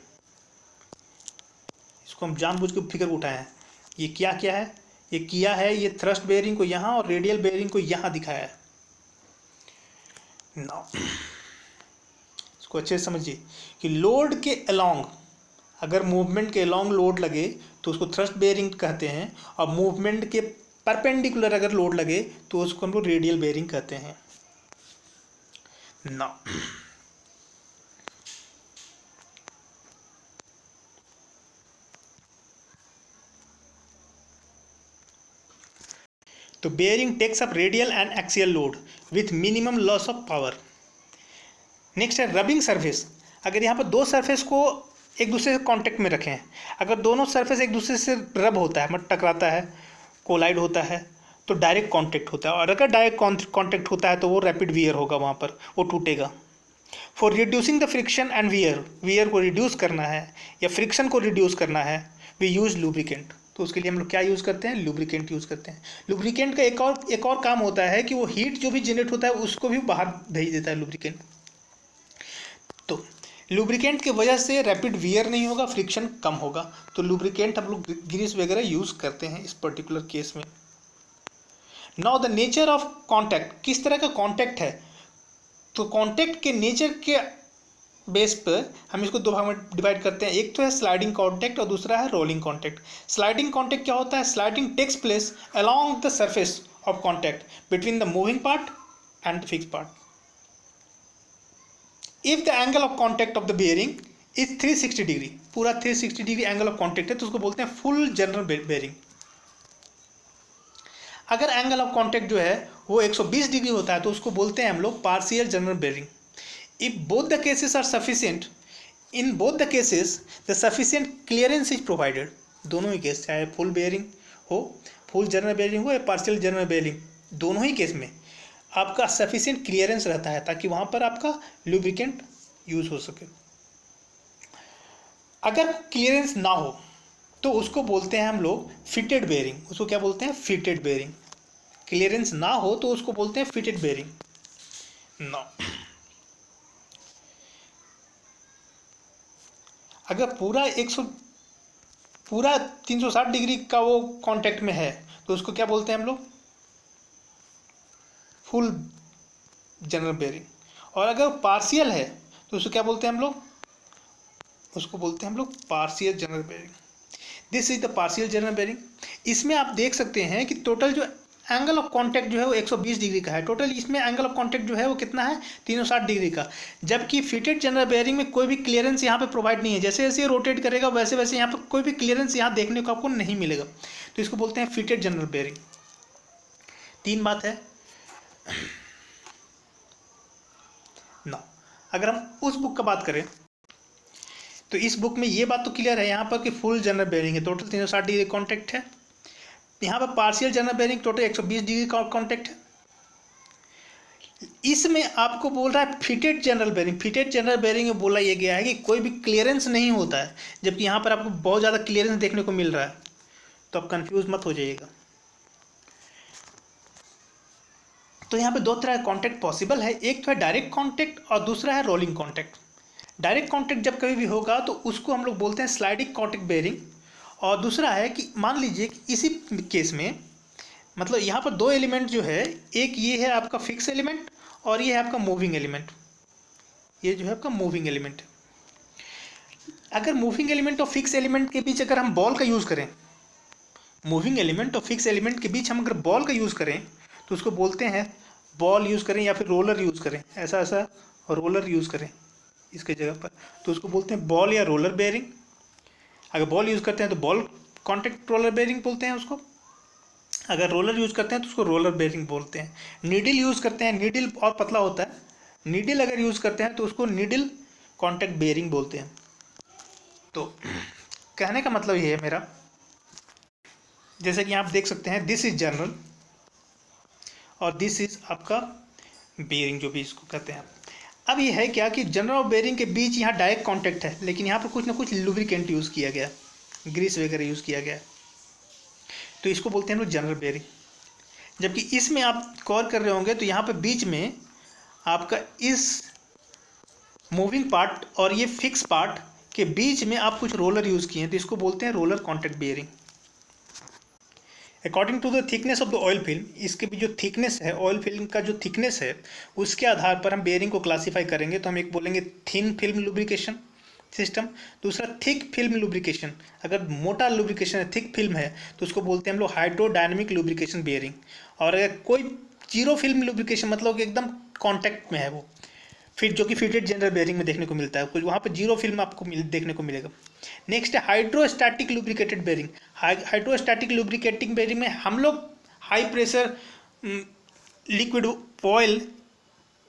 इसको हम जानबूझ के फिगर उठाए हैं। ये क्या क्या है, ये किया है, ये थ्रस्ट बेयरिंग को यहाँ और रेडियल बेयरिंग को यहाँ दिखाया है। नाउ इसको अच्छे से समझिए कि लोड के अलोंग, अगर मूवमेंट के अलोंग लोड लगे तो उसको थ्रस्ट बेयरिंग कहते हैं, और मूवमेंट के परपेंडिकुलर अगर लोड लगे तो उसको हम लोग रेडियल बेयरिंग कहते हैं। नाउ तो bearing takes up radial and axial load with minimum loss of power. Next है रबिंग सरफेस। अगर यहाँ पर दो सरफेस को एक दूसरे से कांटेक्ट में रखें, अगर दोनों सरफेस एक दूसरे से रब होता है, मतलब टकराता है, कोलाइड होता है, तो डायरेक्ट कांटेक्ट होता है। और अगर डायरेक्ट कांटेक्ट होता है तो वो रैपिड वियर होगा, वहाँ पर वो टूटेगा। For reducing the friction and wear को रिड्यूस करना है या फ्रिक्शन को रिड्यूस करना है, वी यूज़ लुब्रिकेंट। तो उसके लिए हम लोग क्या यूज़ करते हैं, लुब्रिकेंट यूज़ करते हैं। लुब्रिकेंट का एक और काम होता है कि वो हीट जो भी जनरेट होता है उसको भी बाहर भेज देता है लुब्रिकेंट। तो लुब्रिकेंट की वजह से रैपिड वियर नहीं होगा, फ्रिक्शन कम होगा। तो लुब्रिकेंट हम लोग ग्रीस वगैरह यूज़ करते हैं इस पर्टिकुलर केस में। Now the nature of contact, किस तरह का कॉन्टैक्ट है, तो कॉन्टैक्ट के नेचर के बेस पर हम इसको दो भाग में डिवाइड करते हैं। एक तो है स्लाइडिंग कॉन्टैक्ट और दूसरा है रोलिंग कॉन्टैक्ट। स्लाइडिंग कॉन्टैक्ट क्या होता है, sliding takes place along the surface of contact between the moving part and the fix part. If the angle of contact of the bearing is 360 degree, पूरा 360 degree angle of contact है तो उसको बोलते हैं full journal bearing. अगर angle of contact जो है वो 120 डिग्री होता है तो उसको बोलते हैं हम लोग partial journal bearing. If both the cases are sufficient, in both the cases the sufficient clearance is provided. दोनों ही केस, चाहे फुल बेयरिंग हो, फुल जनरल बेयरिंग हो या पार्शियल जनरल बेयरिंग, दोनों ही केस में आपका सफिशिएंट क्लियरेंस रहता है ताकि वहाँ पर आपका लुब्रिकेंट यूज़ हो सके। अगर क्लियरेंस ना हो तो उसको बोलते हैं हम लोग फिटेड बेयरिंग। उसको क्या बोलते हैं? Fitted bearing. क्लियरेंस ना हो तो उसको बोलते हैं फिटेड बेयरिंग। ना अगर पूरा 360 डिग्री का वो कांटेक्ट में है तो उसको क्या बोलते हैं हम लोग? Full journal bearing. और अगर पार्शियल है तो उसको क्या बोलते हैं हम लोग? उसको बोलते हैं हम लोग partial journal bearing. This is the partial journal bearing. इसमें आप देख सकते हैं कि टोटल जो एंगल ऑफ कांटेक्ट जो है वो 120 डिग्री का है। टोटल इसमें एंगल ऑफ कांटेक्ट जो है वो कितना है? 360 डिग्री का। जबकि फिटेड जनरल बेयरिंग में कोई भी क्लियरेंस यहाँ पे प्रोवाइड नहीं है। जैसे जैसे ये रोटेट करेगा वैसे वैसे यहाँ पर कोई भी क्लियरेंस यहाँ देखने को आपको नहीं मिलेगा, तो इसको बोलते हैं फिटेड जनरल बेयरिंग। 3 बात है ना। अगर हम उस बुक का बात करें तो इस बुक में ये बात तो क्लियर है यहाँ पर कि फुल जनरल बेयरिंग है, टोटल 360 डिग्री कॉन्टैक्ट है। यहाँ पर partial journal bearing total 120 degree का कॉन्टैक्ट है। इसमें आपको बोल रहा है fitted general bearing. Fitted general bearing में बोला ये गया है कि कोई भी क्लियरेंस नहीं होता है, जबकि यहाँ पर आपको बहुत ज़्यादा क्लियरेंस देखने को मिल रहा है। तो आप कंफ्यूज मत हो जाइएगा। तो यहाँ पे 2 तरह का कॉन्टैक्ट पॉसिबल है, एक तो है डायरेक्ट कॉन्टैक्ट और दूसरा है रोलिंग कॉन्टैक्ट। डायरेक्ट कॉन्टैक्ट जब कभी भी होगा तो उसको हम लोग बोलते हैं स्लाइडिंग कॉन्टैक्ट बेयरिंग। और दूसरा है कि मान लीजिए कि इसी केस में मतलब यहाँ पर 2 एलिमेंट जो है, एक ये है आपका फिक्स एलिमेंट और ये है आपका मूविंग एलिमेंट। ये जो है आपका मूविंग एलिमेंट। अगर मूविंग एलिमेंट और फिक्स एलिमेंट के बीच अगर हम बॉल का यूज़ करें, मूविंग एलिमेंट और फिक्स एलिमेंट के बीच हम अगर बॉल का यूज़ करें तो उसको बोलते हैं बॉल यूज़ करें या फिर रोलर यूज़ करें, ऐसा ऐसा रोलर यूज़ करें इसके जगह पर, तो उसको बोलते हैं बॉल या रोलर बेयरिंग। अगर बॉल यूज़ करते हैं तो बॉल कॉन्टैक्ट रोलर बेयरिंग बोलते हैं उसको। अगर रोलर यूज़ करते हैं तो उसको रोलर बेयरिंग बोलते हैं। नीडल यूज़ करते हैं, नीडल और पतला होता है, नीडल अगर यूज़ करते हैं तो उसको नीडल कॉन्टैक्ट बेयरिंग बोलते हैं। तो कहने का मतलब ये है मेरा, जैसे कि आप देख सकते हैं दिस इज जनरल और दिस इज आपका बेयरिंग जो भी इसको कहते हैं। अब ये है क्या कि जनरल और बेयरिंग के बीच यहाँ डायरेक्ट कांटेक्ट है, लेकिन यहाँ पर कुछ ना कुछ लुब्रिकेंट यूज़ किया गया, ग्रीस वगैरह यूज़ किया गया, तो इसको बोलते हैं हम लोग जनरल बेयरिंग। जबकि इसमें आप गौर कर रहे होंगे तो यहाँ पर बीच में आपका इस मूविंग पार्ट और ये फिक्स पार्ट के बीच में आप कुछ रोलर यूज़ किए हैं, तो इसको बोलते हैं roller contact bearing. According to the thickness of the oil film, इसके भी जो थिकनेस है, ऑयल फिल्म का जो थिकनेस है उसके आधार पर हम बेयरिंग को क्लासीफाई करेंगे। तो हम एक बोलेंगे थिन फिल्म लुब्रिकेशन सिस्टम, दूसरा थिक फिल्म लुब्रिकेशन। अगर मोटा लुब्रिकेशन है, थिक फिल्म है, तो उसको बोलते हैं हम लोग हाइड्रोडायनेमिक लुब्रिकेशन बेयरिंग। और अगर कोई जीरो फिल्म लुब्रिकेशन मतलब कि एकदम कॉन्टैक्ट में है वो, फिर जो कि फिटेड जनरल बेयरिंग में देखने को मिलता है, कुछ वहाँ पर जीरो फिल्म आपको देखने को मिलेगा। नेक्स्ट है hydrostatic lubricated bearing. Hydrostatic lubricating bearing में हम लोग हाई प्रेशर लिक्विड ऑयल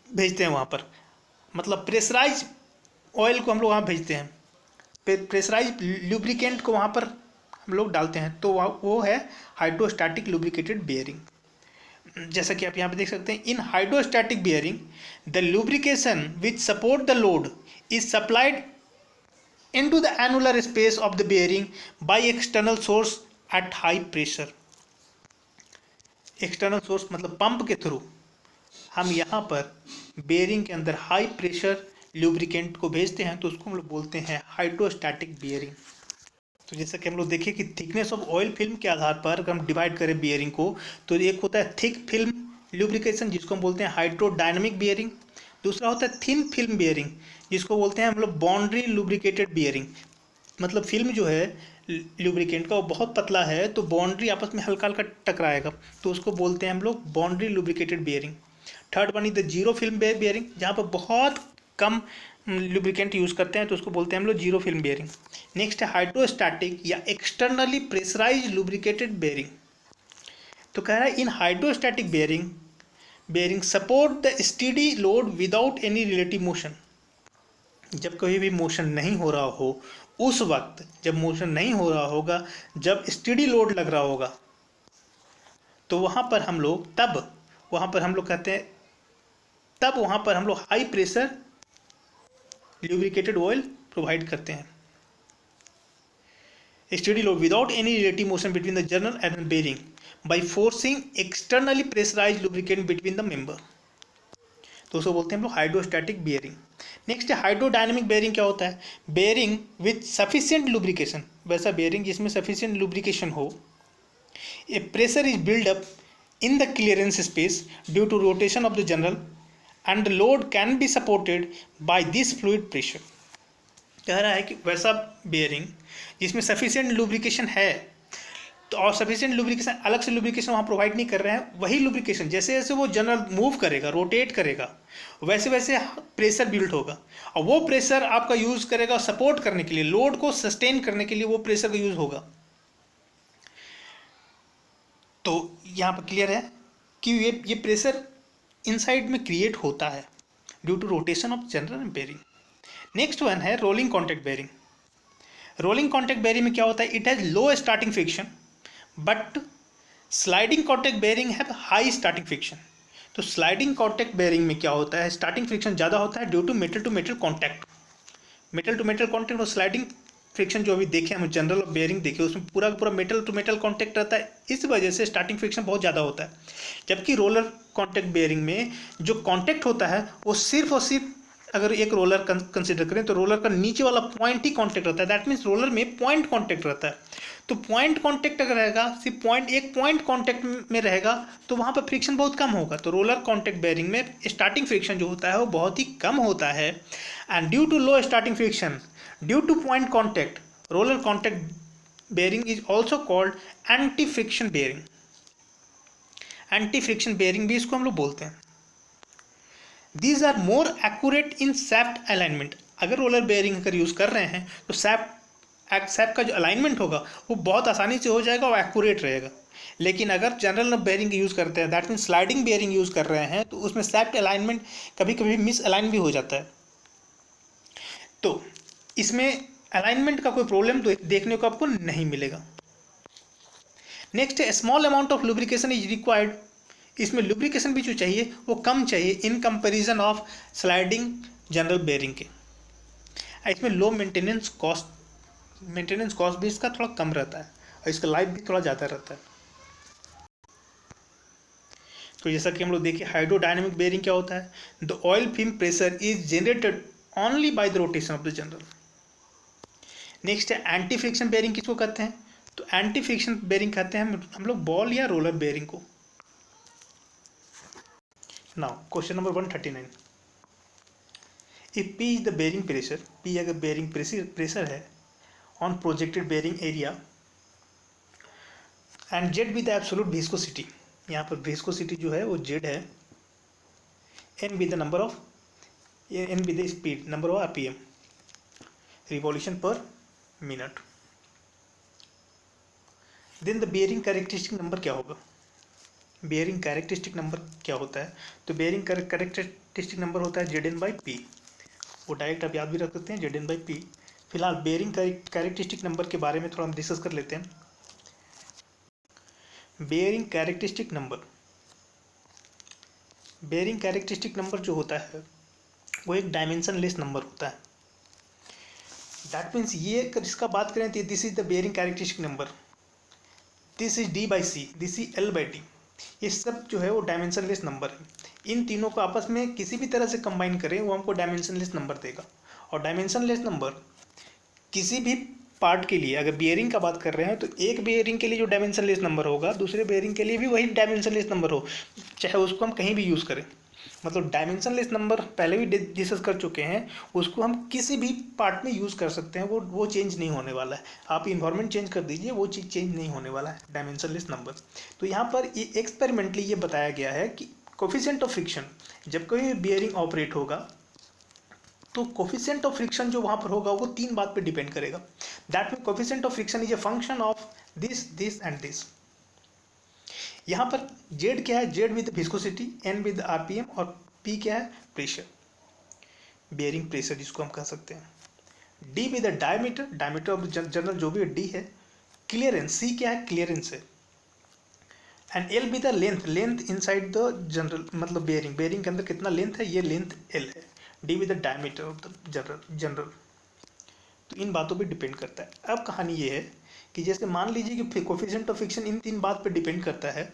भेजते हैं वहाँ पर, मतलब प्रेशराइज ऑयल को हम लोग वहाँ भेजते हैं, प्रेशराइज लुब्रिकेंट को वहाँ पर हम लोग डालते हैं, तो वो है हाइड्रोस्टैटिक लुब्रिकेटेड बेयरिंग। जैसा कि आप यहाँ पे देख सकते हैं, in hydrostatic bearing the lubrication which support the load is supplied into the annular space of the bearing by external source at high pressure। External source मतलब पंप के थ्रू हम यहाँ पर बेयरिंग के अंदर हाई प्रेशर लुब्रिकेंट को भेजते हैं, तो उसको हम लोग बोलते हैं हाइड्रोस्टैटिक बेयरिंग। तो जैसा कि हम लोग देखिए कि थिकनेस ऑफ ऑयल फिल्म के आधार पर अगर हम डिवाइड करें बेयरिंग को, तो एक होता है थिक फिल्म लुब्रिकेशन जिसको हम बोलते हैं हाइड्रोडायनेमिक बेयरिंग, दूसरा होता है थिन फिल्म बेयरिंग जिसको बोलते हैं हम लोग बाउंड्री लुब्रिकेटेड बेयरिंग। मतलब फिल्म जो है लुब्रिकेंट का वो बहुत पतला है तो बाउंड्री आपस में हल्का हल्का टकराएगा, तो उसको बोलते हैं हम लोग boundary lubricated bearing. Third one is the zero film bearing, जहाँ पर बहुत कम लुब्रिकेंट यूज़ करते हैं, तो उसको बोलते हैं हम लोग जीरो फिल्म बेयरिंग। नेक्स्ट है हाइड्रोस्टैटिक या एक्सटर्नली प्रेशराइज लुब्रिकेटेड बेयरिंग। तो कह रहा है in hydrostatic bearing support the steady load without any relative motion. जब कभी भी मोशन नहीं हो रहा हो, उस वक्त जब मोशन नहीं हो रहा होगा, जब स्टेडी लोड लग रहा होगा, तो वहाँ पर हम लोग कहते हैं, तब वहाँ पर हम लोग high pressure lubricated oil provide करते हैं। Steady load without any relative motion between the journal and bearing by forcing externally pressurise lubricant between the member, तो उसको बोलते हैं हम लोग हाइड्रोस्टैटिक बेयरिंग। नेक्स्ट है हाइड्रोडायनेमिक बेयरिंग। क्या होता है? बेयरिंग विथ सफिशिएंट लुब्रिकेशन, वैसा बेयरिंग जिसमें सफिशिएंट लुब्रिकेशन हो। A pressure is build up in the clearance space due to rotation of the journal and the load can be supported by this fluid pressure। कह रहा है कि वैसा bearing जिसमें sufficient lubrication है, तो और सफिशिएंट लुब्रिकेशन, अलग से लुब्रिकेशन वहाँ प्रोवाइड नहीं कर रहे हैं, वही लुब्रिकेशन जैसे जैसे वो जनरल मूव करेगा, रोटेट करेगा, वैसे वैसे प्रेशर बिल्ड होगा, और वो प्रेशर आपका यूज़ करेगा सपोर्ट करने के लिए, लोड को सस्टेन करने के लिए वो प्रेशर का यूज़ होगा। तो यहाँ पर क्लियर है कि ये प्रेशर इनसाइड में क्रिएट होता है due to rotation of journal bearing. Next one है rolling contact bearing. Rolling contact bearing में क्या होता है? It has low starting friction but sliding contact bearing have high starting friction. तो स्लाइडिंग कॉन्टैक्ट बेयरिंग में क्या होता है? स्टार्टिंग फ्रिक्शन ज़्यादा होता है due to metal to metal contact और स्लाइडिंग फ्रिक्शन जो अभी देखे हम जनरल बेयरिंग देखे, उसमें पूरा पूरा मेटल टू मेटल कॉन्टैक्ट रहता है, इस वजह से स्टार्टिंग फ्रिक्शन बहुत ज़्यादा होता है। जबकि रोलर कॉन्टैक्ट बेयरिंग में जो कॉन्टैक्ट होता है वो सिर्फ और सिर्फ, अगर एक रोलर कंसिडर करें तो रोलर का नीचे वाला पॉइंट ही कॉन्टैक्ट रहता है, दैट मीन्स रोलर में पॉइंट कॉन्टैक्ट रहता है। तो पॉइंट कॉन्टैक्ट अगर रहेगा, सिर्फ एक पॉइंट कॉन्टैक्ट में रहेगा, तो वहाँ पर फ्रिक्शन बहुत कम होगा। तो रोलर कॉन्टैक्ट बेयरिंग में स्टार्टिंग फ्रिक्शन जो होता है वो बहुत ही कम होता है, and due to low starting friction due to point contact, roller contact bearing is also called anti friction bearing. Anti friction bearing भी इसको हम लोग बोलते हैं। These are more accurate in shaft alignment. अगर रोलर बेयरिंग अगर use कर रहे हैं तो सैप का जो अलाइनमेंट होगा वो बहुत आसानी से हो जाएगा और एक्यूरेट रहेगा। लेकिन अगर जनरल बेयरिंग यूज़ करते हैं, that means sliding bearing use कर रहे हैं, तो उसमें सैप अलाइनमेंट कभी कभी मिस अलाइन भी हो जाता है। तो इसमें अलाइनमेंट का कोई प्रॉब्लम तो देखने को आपको नहीं मिलेगा। नेक्स्ट है small amount of lubrication is required. इसमें लुब्रिकेशन भी जो चाहिए वो कम चाहिए इन comparison of sliding general bearing के। इसमें लो मेंटेनेंस कॉस्ट भी इसका थोड़ा कम रहता है और इसका लाइफ भी थोड़ा ज़्यादा रहता है। तो जैसा कि हम लोग देखिए हाइड्रोडायनेमिक बेयरिंग क्या होता है? The oil film pressure is generated only by the rotation of the general. Next है एंटी फ्रिक्शन बेयरिंग। किसको कहते हैं? तो एंटी फ्रिक्शन बेयरिंग कहते हैं हम लोग बॉल या रोलर बेयरिंग को। Now question number 139, if P is the bearing pressure, P अगर बेयरिंग प्रेशर है on projected bearing area and Z with absolute viscosity, यहाँ पर विस्कोसिटी जो है वो Z है, N with the number of N with the speed number of RPM revolution per minute, then the bearing characteristic number क्या होगा? Bearing characteristic number क्या होता है? तो बेयरिंग कैरेक्टरिस्टिक नंबर होता है Zn/P। वो डायरेक्ट आप याद भी रख सकते हैं, Zn/P। फिलहाल बेयरिंग कैरेक्टरिस्टिक नंबर के बारे में थोड़ा हम डिस्कस कर लेते हैं। बेयरिंग कैरेक्टरिस्टिक नंबर जो होता है वो एक डायमेंशनलेस नंबर होता है। दैट मीन्स ये अगर इसका बात करें तो this is the bearing characteristic number, this is D/C, this is L/T। ये सब जो है वो डायमेंशनलेस नंबर है। इन तीनों को आपस में किसी भी तरह से कंबाइन करें वो हमको डायमेंशनलेस नंबर देगा। और डायमेंशनलेस नंबर किसी भी पार्ट के लिए, अगर बेयरिंग का बात कर रहे हैं तो एक बेयरिंग के लिए जो डायमेंशनलेस नंबर होगा दूसरे बेयरिंग के लिए भी वही डायमेंशनलेस नंबर हो, चाहे उसको हम कहीं भी यूज़ करें। मतलब डायमेंशनलेस नंबर पहले भी डिस्कस कर चुके हैं, उसको हम किसी भी पार्ट में यूज़ कर सकते हैं, वो चेंज नहीं होने वाला है। आप इन्वायरमेंट चेंज कर दीजिए, वो चीज़ चेंज नहीं होने वाला है, डायमेंशनलेस नंबर। तो यहाँ पर ये एक्सपेरिमेंटली ये बताया गया है कि कोफिशिएंट ऑफ फ्रिक्शन, जब कोई बियरिंग ऑपरेट होगा तो कोफिशिएंट ऑफ फ्रिक्शन जो वहाँ पर होगा वो तीन बात पे डिपेंड करेगा। That mean coefficient of friction is a function of this and this. यहाँ पर Z क्या है? Z with viscosity, N with RPM और P क्या है? प्रेशर, बेयरिंग प्रेशर जिसको हम कह सकते हैं। D with diameter of general जो भी D है। क्लियरेंस, C क्या है? क्लियरेंस है। And L be the length inside the general, मतलब बेयरिंग के अंदर कितना लेंथ है, ये लेंथ एल है। D be the diameter of the general. तो इन बातों पे डिपेंड करता है। अब कहानी ये है कि जैसे मान लीजिए कि कोफिशिएंट ऑफ फ्रिक्शन इन 3 बात पे डिपेंड करता है,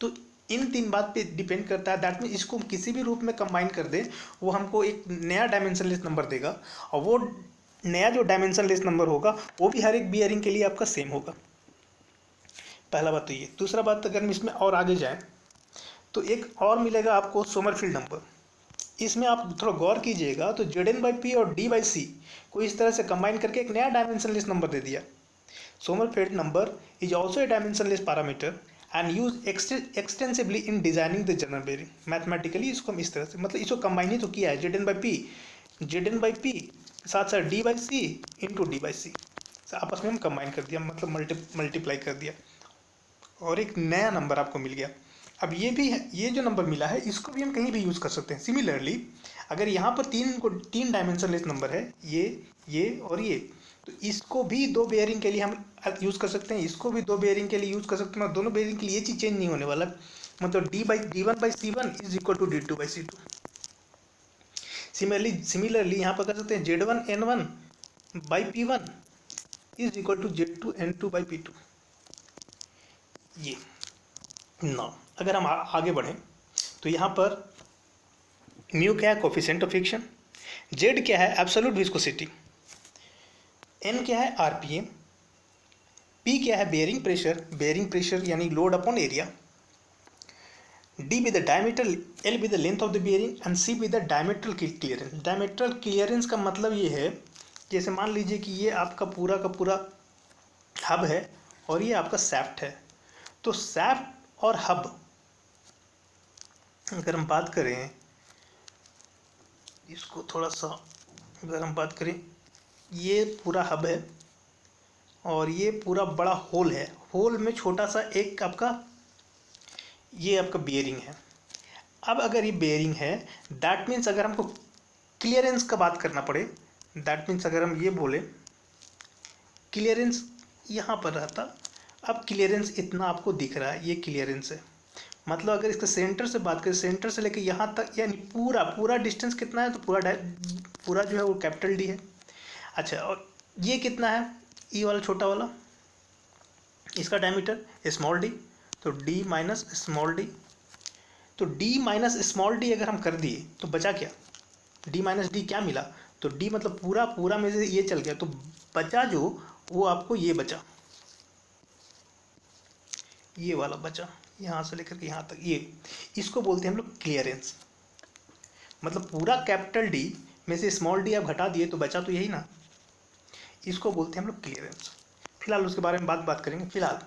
तो इन 3 बात पे डिपेंड करता है, दैट मीन इसको किसी भी रूप में कंबाइन कर दे, वो हमको एक नया डायमेंशनलेस नंबर देगा, और वो नया जो डायमेंशनलेस नंबर होगा वो भी हर एक बियरिंग के लिए आपका सेम होगा। पहला बात तो ये। दूसरा बात, अगर हम इसमें और आगे जाएं तो एक और मिलेगा आपको सोमरफील्ड नंबर। इसमें आप थोड़ा गौर कीजिएगा तो Zn/P और D/C को इस तरह से कंबाइन करके एक नया डायमेंशनलेस नंबर दे दिया। Sommerfeld number is also a dimensionless parameter and use extensively in designing the journal bearing. Mathematically इसको हम इस तरह से, मतलब इसको कंबाइन ही तो किया है, Zn/P साथ साथ D/C इंटू D/C आपस में हम कंबाइन कर दिया, मतलब मल्टीप्लाई कर दिया, और एक नया नंबर आपको मिल गया। अब ये भी है, ये जो नंबर मिला है इसको भी हम कहीं भी यूज़ कर सकते हैं। सिमिलरली अगर यहाँ पर तीन डायमेंशनलेस नंबर है, ये और ये, तो इसको भी 2 बेयरिंग के लिए हम यूज़ कर सकते हैं, इसको भी 2 बेयरिंग के लिए यूज़ कर सकते हैं। दोनों बेयरिंग के लिए ये चीज़ चेंज नहीं होने वाला, मतलब D1/C1 is equal to D2/C2। Similarly यहाँ पर कर सकते हैं Z1N1/P1 is equal to Z2N2/P2। ये ना, अगर हम आगे बढ़ें तो यहाँ पर म्यू क्या है, कोफिशिएंट ऑफ फ्रिक्शन, जेड क्या है, एब्सोल्यूट विस्कोसिटी, एन क्या है, आरपीएम, पी क्या है, बेयरिंग प्रेशर यानी load upon area, D be the diameter, L be the length of the bearing and C be the diametral clearance. Diametral clearance का मतलब ये है, जैसे मान लीजिए कि ये आपका पूरा का पूरा हब है और ये आपका सैफ्ट है, तो सैफ्ट और हब अगर हम बात करें, इसको थोड़ा सा अगर हम बात करें, ये पूरा हब है और ये पूरा बड़ा होल है, होल में छोटा सा एक आपका ये आपका बेयरिंग है। अब अगर ये बेयरिंग है, दैट मीन्स अगर हमको क्लियरेंस का बात करना पड़े, दैट मीन्स अगर हम ये बोले क्लियरेंस यहाँ पर रहता, अब क्लियरेंस इतना आपको दिख रहा है, ये क्लियरेंस है। मतलब अगर इसके सेंटर से बात करें, सेंटर से लेकर यहाँ तक यानी पूरा डिस्टेंस कितना है, तो पूरा जो है वो कैपिटल डी है। अच्छा, और ये कितना है, ई वाला छोटा वाला, इसका डायमीटर स्मॉल डी, तो डी माइनस स्मॉल डी, तो डी माइनस स्मॉल डी अगर हम कर दिए तो बचा क्या, डी माइनस डी क्या मिला, तो डी मतलब पूरा में से ये चल गया, तो बचा जो वो आपको ये बचा, ये वाला बचा, यहाँ से लेकर के यहाँ तक, ये इसको बोलते हैं हम लोग क्लियरेंस। मतलब पूरा कैपिटल डी में से स्मॉल डी आप घटा दिए तो बचा तो यही ना, इसको बोलते हैं हम लोग क्लियरेंस। फिलहाल उसके बारे में बात करेंगे। फिलहाल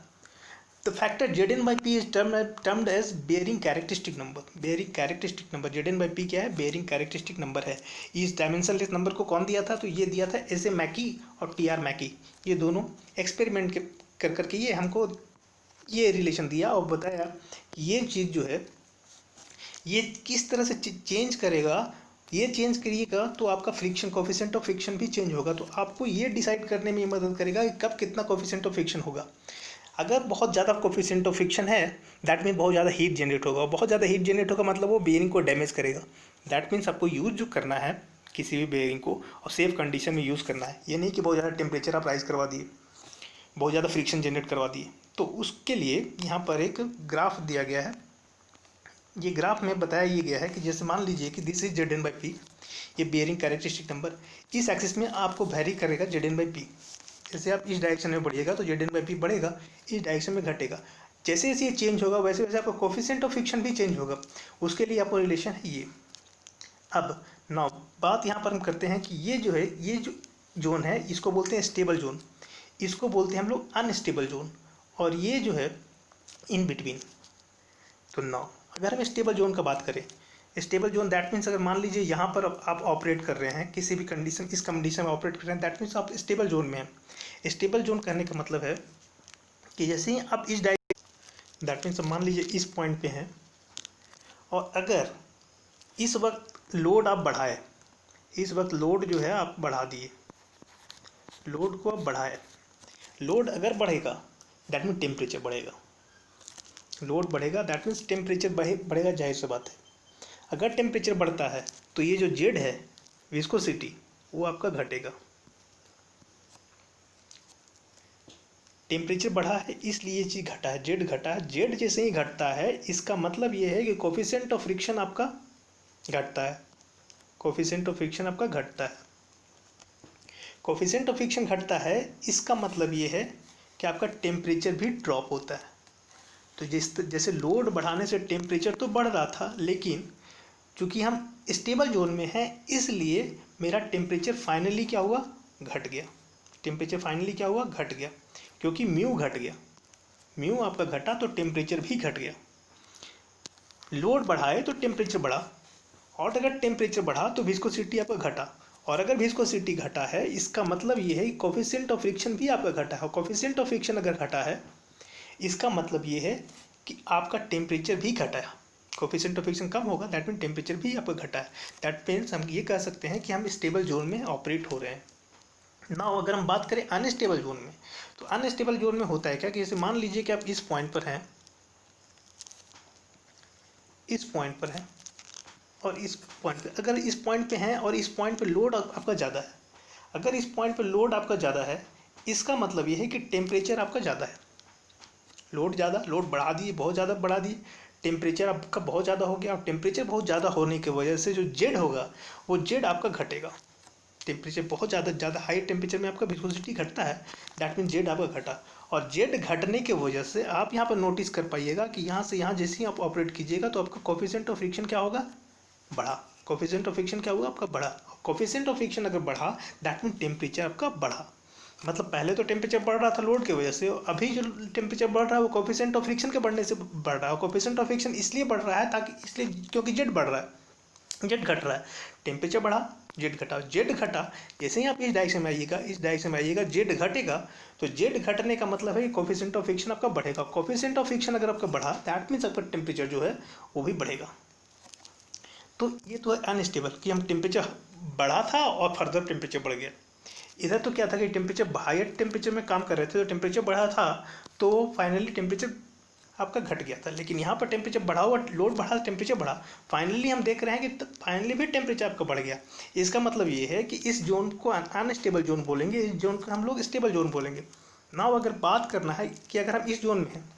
the factor Zn/P is termed as bearing characteristic number. Zn/P क्या है, बेयरिंग कैरेक्टरिस्टिक नंबर है। इस डायमेंशनलेस नंबर को कौन दिया था, तो ये दिया था एस.ए. मैकी और टी.आर. मैकी, ये दोनों एक्सपेरिमेंट कर करके ये हमको ये रिलेशन दिया और बताया कि ये चीज़ जो है ये किस तरह से चेंज करेगा, ये चेंज करिएगा तो आपका फ्रिक्शन, कोफिशिएंट ऑफ फ्रिक्शन भी चेंज होगा। तो आपको ये डिसाइड करने में मदद करेगा कि कब कितना कोफिशिएंट ऑफ फ्रिक्शन होगा। अगर बहुत ज़्यादा कोफिशिएंट ऑफ फ्रिक्शन है, दैट मीन बहुत ज़्यादा हीट जनरेट होगा, बहुत ज़्यादा हीट जनरेट होगा मतलब वो बेयरिंग को डैमेज करेगा। दैट मीन्स आपको यूज़ जो करना है किसी भी बेयरिंग को, और सेफ कंडीशन में यूज़ करना है। ये नहीं कि बहुत ज़्यादा टेम्परेचर आप राइज करवा दिए, बहुत ज़्यादा फ्रिक्शन जनरेट करवा दिए। तो उसके लिए यहाँ पर एक ग्राफ दिया गया है। ये ग्राफ में बताया ये गया है कि जैसे मान लीजिए कि दिस इज Zn/P, ये बेयरिंग कैरेक्टरिस्टिक नंबर, इस एक्सिस में आपको वैरी करेगा Zn/P। जैसे आप इस डायरेक्शन में बढ़िएगा तो Zn/P बढ़ेगा, इस डायरेक्शन में घटेगा। जैसे जैसे ये चेंज होगा वैसे वैसे आपका कोफिशिएंट ऑफ फ्रिक्शन भी चेंज होगा। उसके लिए आपको रिलेशन है ये। अब नाउ बात यहाँ पर हम करते हैं कि ये जो है, ये जो जोन है इसको बोलते हैं स्टेबल जोन, इसको बोलते हैं हम लोग अनस्टेबल जोन, और ये जो है इन बिटवीन। तो नाउ अगर हम स्टेबल जोन का बात करें, स्टेबल जोन दैट मीन्स अगर मान लीजिए यहाँ पर आप ऑपरेट कर रहे हैं किसी भी कंडीशन, इस कंडीशन में ऑपरेट कर रहे हैं, दैट मीन्स आप स्टेबल जोन में हैं। स्टेबल जोन कहने का मतलब है कि जैसे ही आप इस डायरेक्शन, दैट मीन्स मान लीजिए इस पॉइंट पे हैं, और अगर इस वक्त लोड आप बढ़ाए, इस वक्त लोड जो है आप बढ़ा दिए, लोड को आप बढ़ाए, लोड अगर बढ़ेगा दैट मीन टेम्परेचर बढ़ेगा। लोड बढ़ेगा दैट मीन्स टेम्परेचर बढ़ेगा, जाहिर सी बात है। अगर टेम्परेचर बढ़ता है तो ये जो जेड है विस्कोसिटी वो आपका घटेगा। टेम्परेचर बढ़ा है इसलिए ये चीज़ घटा है, जेड घटा है। जेड जैसे ही घटता है इसका मतलब ये है कि कोफिशिएंट ऑफ फ्रिक्शन आपका घटता है, कोफिशिएंट ऑफ फ्रिक्शन आपका घटता है। कोफिशिएंट ऑफ फ्रिक्शन घटता है इसका मतलब ये है कि आपका टेम्परेचर भी ड्रॉप होता है। तो जैसे लोड बढ़ाने से टेम्परेचर तो बढ़ रहा था, लेकिन चूँकि हम स्टेबल जोन में हैं इसलिए मेरा टेम्परेचर फाइनली क्या हुआ, घट गया। टेम्परेचर फाइनली क्या हुआ, घट गया, क्योंकि म्यू घट गया। म्यू आपका घटा तो टेम्परेचर भी घट गया। लोड बढ़ाए तो टेम्परेचर बढ़ा, और अगर टेम्परेचर बढ़ा तो विस्कोसिटी आपका घटा, और अगर विस्कोसिटी घटा है इसका मतलब ये है कि कोफिशिएंट ऑफ फ्रिक्शन भी आपका घटा है। और कोफिशिएंट ऑफ फ्रिक्शन अगर घटा है इसका मतलब ये है कि आपका टेम्परेचर भी घटा है। कोफिशिएंट ऑफ फ्रिक्शन कम होगा दैट मीन टेम्परेचर भी आपका घटा है। दैट मीन्स हम ये कह सकते हैं कि हम स्टेबल जोन में ऑपरेट हो रहे हैं। ना अगर हम बात करें अनस्टेबल जोन में, तो अनस्टेबल जोन में होता है क्या कि जैसे मान लीजिए कि आप इस पॉइंट पर हैं, इस पॉइंट पर हैं और इस पॉइंट पे, अगर इस पॉइंट पे हैं और इस पॉइंट पे लोड आपका ज़्यादा है, अगर इस पॉइंट पे लोड आपका ज़्यादा है इसका मतलब ये है कि टेम्परेचर आपका ज़्यादा है। लोड ज़्यादा, लोड बढ़ा दिए, बहुत ज़्यादा बढ़ा दिए, टेम्परेचर आपका बहुत ज़्यादा हो गया, और टेम्परेचर बहुत ज़्यादा होने की वजह से जो जेड होगा वो जेड आपका घटेगा। टेम्परेचर बहुत ज़्यादा हाई टेम्परेचर में आपका विस्कोसिटी घटता है, दैट मीन जेड आपका घटा। और जेड घटने की वजह से आप यहाँ पर नोटिस कर पाइएगा कि यहाँ से यहाँ जैसे ही आप ऑपरेट कीजिएगा तो आपका कोफिशिएंट ऑफ फ्रिक्शन क्या होगा, बढ़ा। कोफिशिएंट ऑफ फ्रिक्शन क्या होगा आपका, बढ़ा। कोफिशिएंट ऑफ फ्रिक्शन अगर बढ़ा दैट मीन टेम्परेचर आपका बढ़ा। मतलब पहले तो टेम्परेचर बढ़ रहा था लोड की वजह से, अभी जो टेम्परेचर बढ़ रहा है वो कोफिशिएंट ऑफ फ्रिक्शन के बढ़ने से बढ़ रहा है। कोफिशिएंट ऑफ फ्रिक्शन इसलिए बढ़ रहा है ताकि, इसलिए क्योंकि जेड बढ़ रहा है, जेड घट रहा है। टेम्परेचर बढ़ा, जेड घटा, जेड घटा, जैसे ही आप इस डायरेक्शन में आइएगा, इस डायरेक्शन में आइएगा, जेड घटेगा। तो जेड घटने का मतलब है कि कोफिशिएंट ऑफ फ्रिक्शन आपका बढ़ेगा। कोफिशिएंट ऑफ फ्रिक्शन अगर आपका बढ़ा दैट मीन्स आपका टेम्परेचर जो है वो भी बढ़ेगा। तो ये तो है अनस्टेबल कि हम टेम्परेचर बढ़ा था और फर्दर टेम्परेचर बढ़ गया। इधर तो क्या था कि टेम्परेचर हायर टेम्परेचर में काम कर रहे थे तो टेम्परेचर बढ़ा था तो फाइनली टेम्परेचर आपका घट गया था। लेकिन यहाँ पर टेम्परेचर बढ़ा हुआ, लोड बढ़ा, टेम्परेचर बढ़ा, फाइनली हम देख रहे हैं कि फाइनली भी टेम्परेचर आपका बढ़ गया। इसका मतलब ये है कि इस जोन को अनस्टेबल जोन बोलेंगे, इस जोन को हम लोग स्टेबल जोन बोलेंगे। नाउ अगर बात करना है कि अगर हम इस जोन में हैं,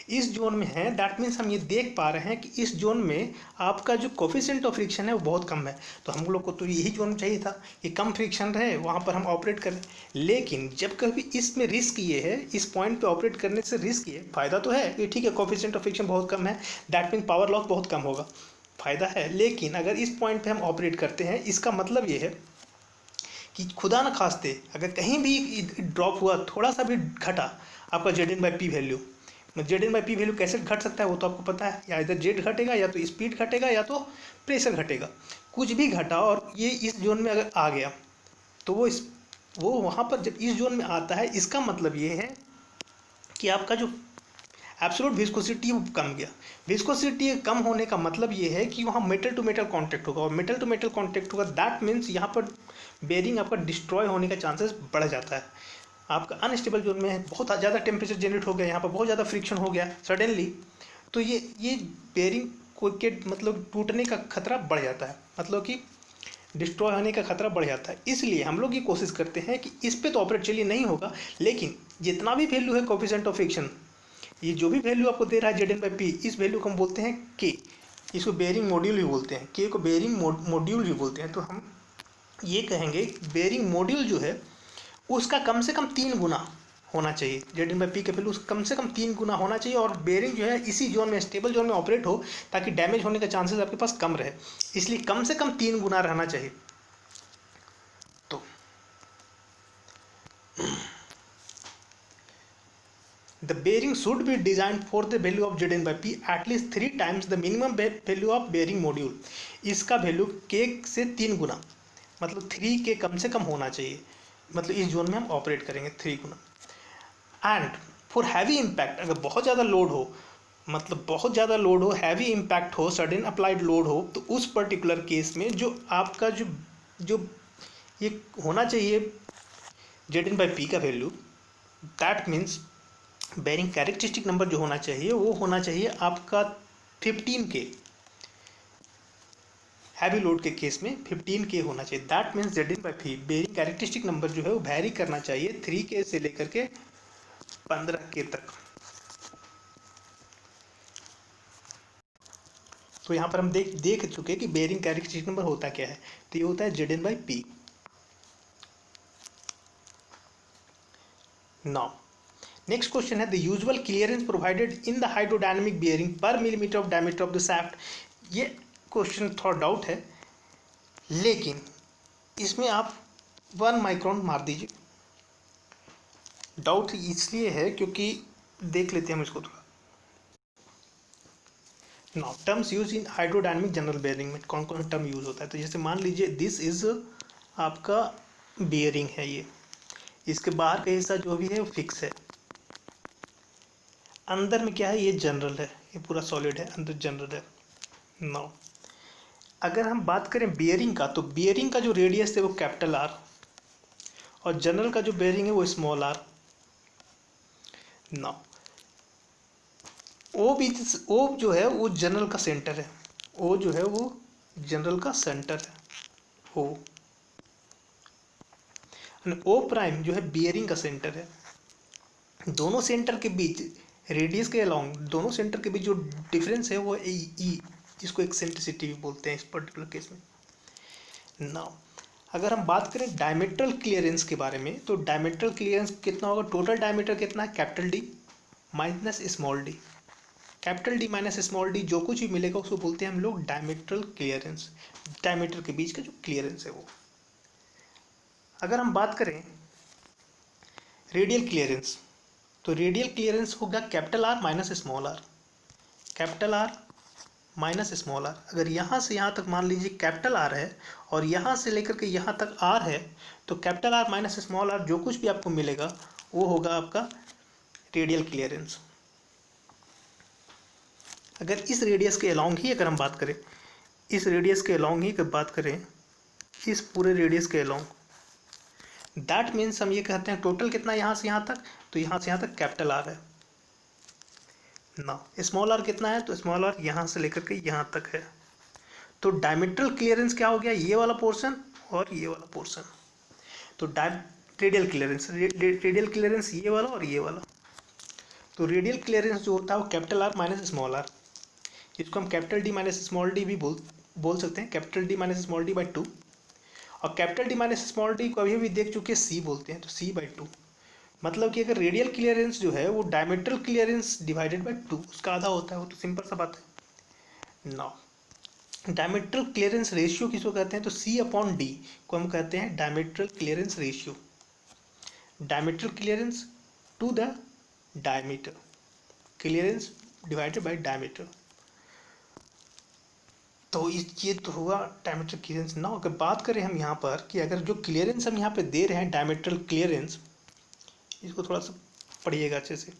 इस जोन में है दैट मीन्स हम ये देख पा रहे हैं कि इस जोन में आपका जो कोफिशिएंट ऑफ फ्रिक्शन है वो बहुत कम है। तो हम लोग को तो यही जोन चाहिए था कि कम फ्रिक्शन रहे, वहाँ पर हम ऑपरेट करें। लेकिन जब कभी इसमें रिस्क ये है, इस पॉइंट पे ऑपरेट करने से रिस्क ये, फ़ायदा तो है कि ठीक है कोफिशिएंट ऑफ फ्रिक्शन बहुत कम है दैट मीन पावर लॉस बहुत कम होगा, फ़ायदा है। लेकिन अगर इस पॉइंट पर हम ऑपरेट करते हैं इसका मतलब ये है कि खुदा न खास्ते अगर कहीं भी ड्रॉप हुआ, थोड़ा सा भी घटा आपका जेड/पी वैल्यू, जेड/पी वैल्यू कैसे घट सकता है वो तो आपको पता है, या इधर जेड घटेगा या तो स्पीड घटेगा या तो प्रेशर घटेगा, कुछ भी घटा और ये इस जोन में अगर आ गया तो वो वहाँ पर जब इस जोन में आता है इसका मतलब ये है कि आपका जो एब्सोल्यूट विस्कोसिटी कम गया। विस्कोसिटी कम होने का मतलब ये है कि वहाँ मेटल टू मेटल कांटेक्ट होगा, और मेटल टू मेटल कांटेक्ट होगा दैट मीन्स यहाँ पर बेरिंग आपका डिस्ट्रॉय होने का चांसेस बढ़ जाता है। आपका अनस्टेबल जोन में बहुत ज़्यादा टेम्परेचर जनरेट हो गया, यहाँ पर बहुत ज़्यादा फ्रिक्शन हो गया सडनली, तो ये बेरिंग को के मतलब टूटने का खतरा बढ़ जाता है, मतलब कि डिस्ट्रॉय होने का खतरा बढ़ जाता है। इसलिए हम लोग ये कोशिश करते हैं कि इस पे तो ऑपरेट चलिए नहीं होगा, लेकिन जितना भी वैल्यू है कोफिशिएंट ऑफ फ्रिक्शन, ये जो भी वैल्यू आपको दे रहा है जेड/पी, इस वैल्यू को हम बोलते हैं के, इसको बेरिंग मॉड्यूल भी बोलते हैं, के को बेरिंग मॉड्यूल भी बोलते हैं। तो हम ये कहेंगे बेरिंग मॉड्यूल जो है उसका कम से कम 3 गुना होना चाहिए, जेड/पी का वैल्यू कम से कम 3 गुना होना चाहिए, और बेरिंग जो है इसी जोन में, स्टेबल जोन में ऑपरेट हो ताकि डैमेज होने का चांसेस आपके पास कम रहे, इसलिए कम से कम 3 गुना रहना चाहिए। तो the bearing should be design for the value of जेड/पी at least 3 times the minimum value of bearing module. इसका वैल्यू के से 3 गुना, मतलब 3 के कम से कम होना चाहिए, मतलब इस जोन में हम ऑपरेट करेंगे 3 गुना। एंड फॉर हैवी इम्पैक्ट, अगर बहुत ज़्यादा लोड हो, मतलब बहुत ज़्यादा लोड हो, हैवी इम्पैक्ट हो, सडन अप्लाइड लोड हो, तो उस पर्टिकुलर केस में जो आपका जो जो ये होना चाहिए जेड/पी का value, that means bearing characteristic number जो होना चाहिए वो होना चाहिए आपका 15 के, हैवी लोड के केस में 15 के होना चाहिए। That means Z/P bearing characteristic number जो है वो वैरी करना चाहिए 3 के से लेकर के 15 के तक। तो यहाँ पर हम देख चुके कि बेरिंग कैरेक्टरिस्टिक नंबर होता क्या है, तो ये होता है Z/P। नाउ नेक्स्ट क्वेश्चन है the usual clearance provided in the hydrodynamic bearing per millimetre of diameter of the shaft. ये क्वेश्चन थोड़ा डाउट है, लेकिन इसमें आप 1 माइक्रोन मार दीजिए। डाउट इसलिए है क्योंकि देख लेते हैं हम इसको थोड़ा। Now terms use in hydrodynamic general bearing में कौन कौन सा टर्म यूज होता है, तो जैसे मान लीजिए दिस इज आपका बेयरिंग है, ये इसके बाहर का हिस्सा जो भी है वो फिक्स है, अंदर में क्या है, ये जनरल है, ये पूरा सॉलिड है, अंदर जनरल है। नाउ अगर हम बात करें बियरिंग का, तो बियरिंग का जो रेडियस है वो कैपिटल आर और जनरल का जो बेयरिंग है वो स्मॉल आर। नाउ ओ जो है वो जनरल का सेंटर है, ओ जो है वो जनरल का सेंटर है ओ, ओ प्राइम जो है बियरिंग का सेंटर है। दोनों सेंटर के बीच रेडियस के अलोंग दोनों सेंटर के बीच जो डिफरेंस है वो ई, जिसको एक्सेंट्रिसिटी भी बोलते हैं इस पर्टिकुलर केस में। नाउ अगर हम बात करें डायमीट्रल क्लियरेंस के बारे में, तो डायमीट्रल क्लियरेंस कितना होगा, टोटल डायमीटर कितना है, capital D minus small D. Capital D minus small D जो कुछ भी मिलेगा उसको बोलते हैं हम लोग डायमीट्रल क्लियरेंस, डायमीटर के बीच का जो क्लियरेंस है वो। अगर हम बात करें रेडियल क्लियरेंस, तो रेडियल क्लियरेंस होगा capital R minus small R, capital R minus small R. अगर यहाँ से यहाँ तक मान लीजिए कैपिटल आर है और यहाँ से लेकर के यहाँ तक आर है, तो capital R minus small R जो कुछ भी आपको मिलेगा वो होगा आपका रेडियल क्लियरेंस। अगर इस रेडियस के अलोंग ही अगर हम बात करें, इस रेडियस के अलोंग ही अगर बात करें, इस पूरे रेडियस के अलोंग, दैट मीन्स हम ये कहते हैं टोटल कितना यहाँ से यहाँ तक, तो यहाँ से यहाँ तक कैपिटल आर है ना। स्मॉल आर कितना है, तो स्मॉल आर यहाँ से लेकर के यहाँ तक है। तो डायमीट्रल क्लियरेंस क्या हो गया, ये वाला पोर्शन और ये वाला पोर्शन। तो रेडियल क्लियरेंस ये वाला और ये वाला। तो रेडियल क्लियरेंस जो होता है वो capital R minus small R, इसको हम capital D minus small D भी बोल सकते हैं, capital D minus small D by 2। और capital D minus small D को अभी भी देख चुके सी बोलते हैं, तो सी बाई 2। मतलब कि अगर रेडियल क्लियरेंस जो है वो डायमीट्रल क्लियरेंस डिवाइडेड बाई 2 उसका आधा होता है, वो तो सिंपल सा बात है। नाउ डायमीट्रल क्लियरेंस रेशियो किसको कहते हैं, तो सी अपॉन डी को हम कहते हैं diametral clearance ratio. Diametral clearance to the diameter, clearance divided by diameter. तो ये तो हुआ डायमीट्रल क्लियरेंस। ना अगर बात करें हम यहाँ पर कि अगर जो क्लियरेंस हम यहाँ पे दे रहे हैं डायमीट्रल क्लियरेंस, इसको थोड़ा सा पढ़िएगा अच्छे से।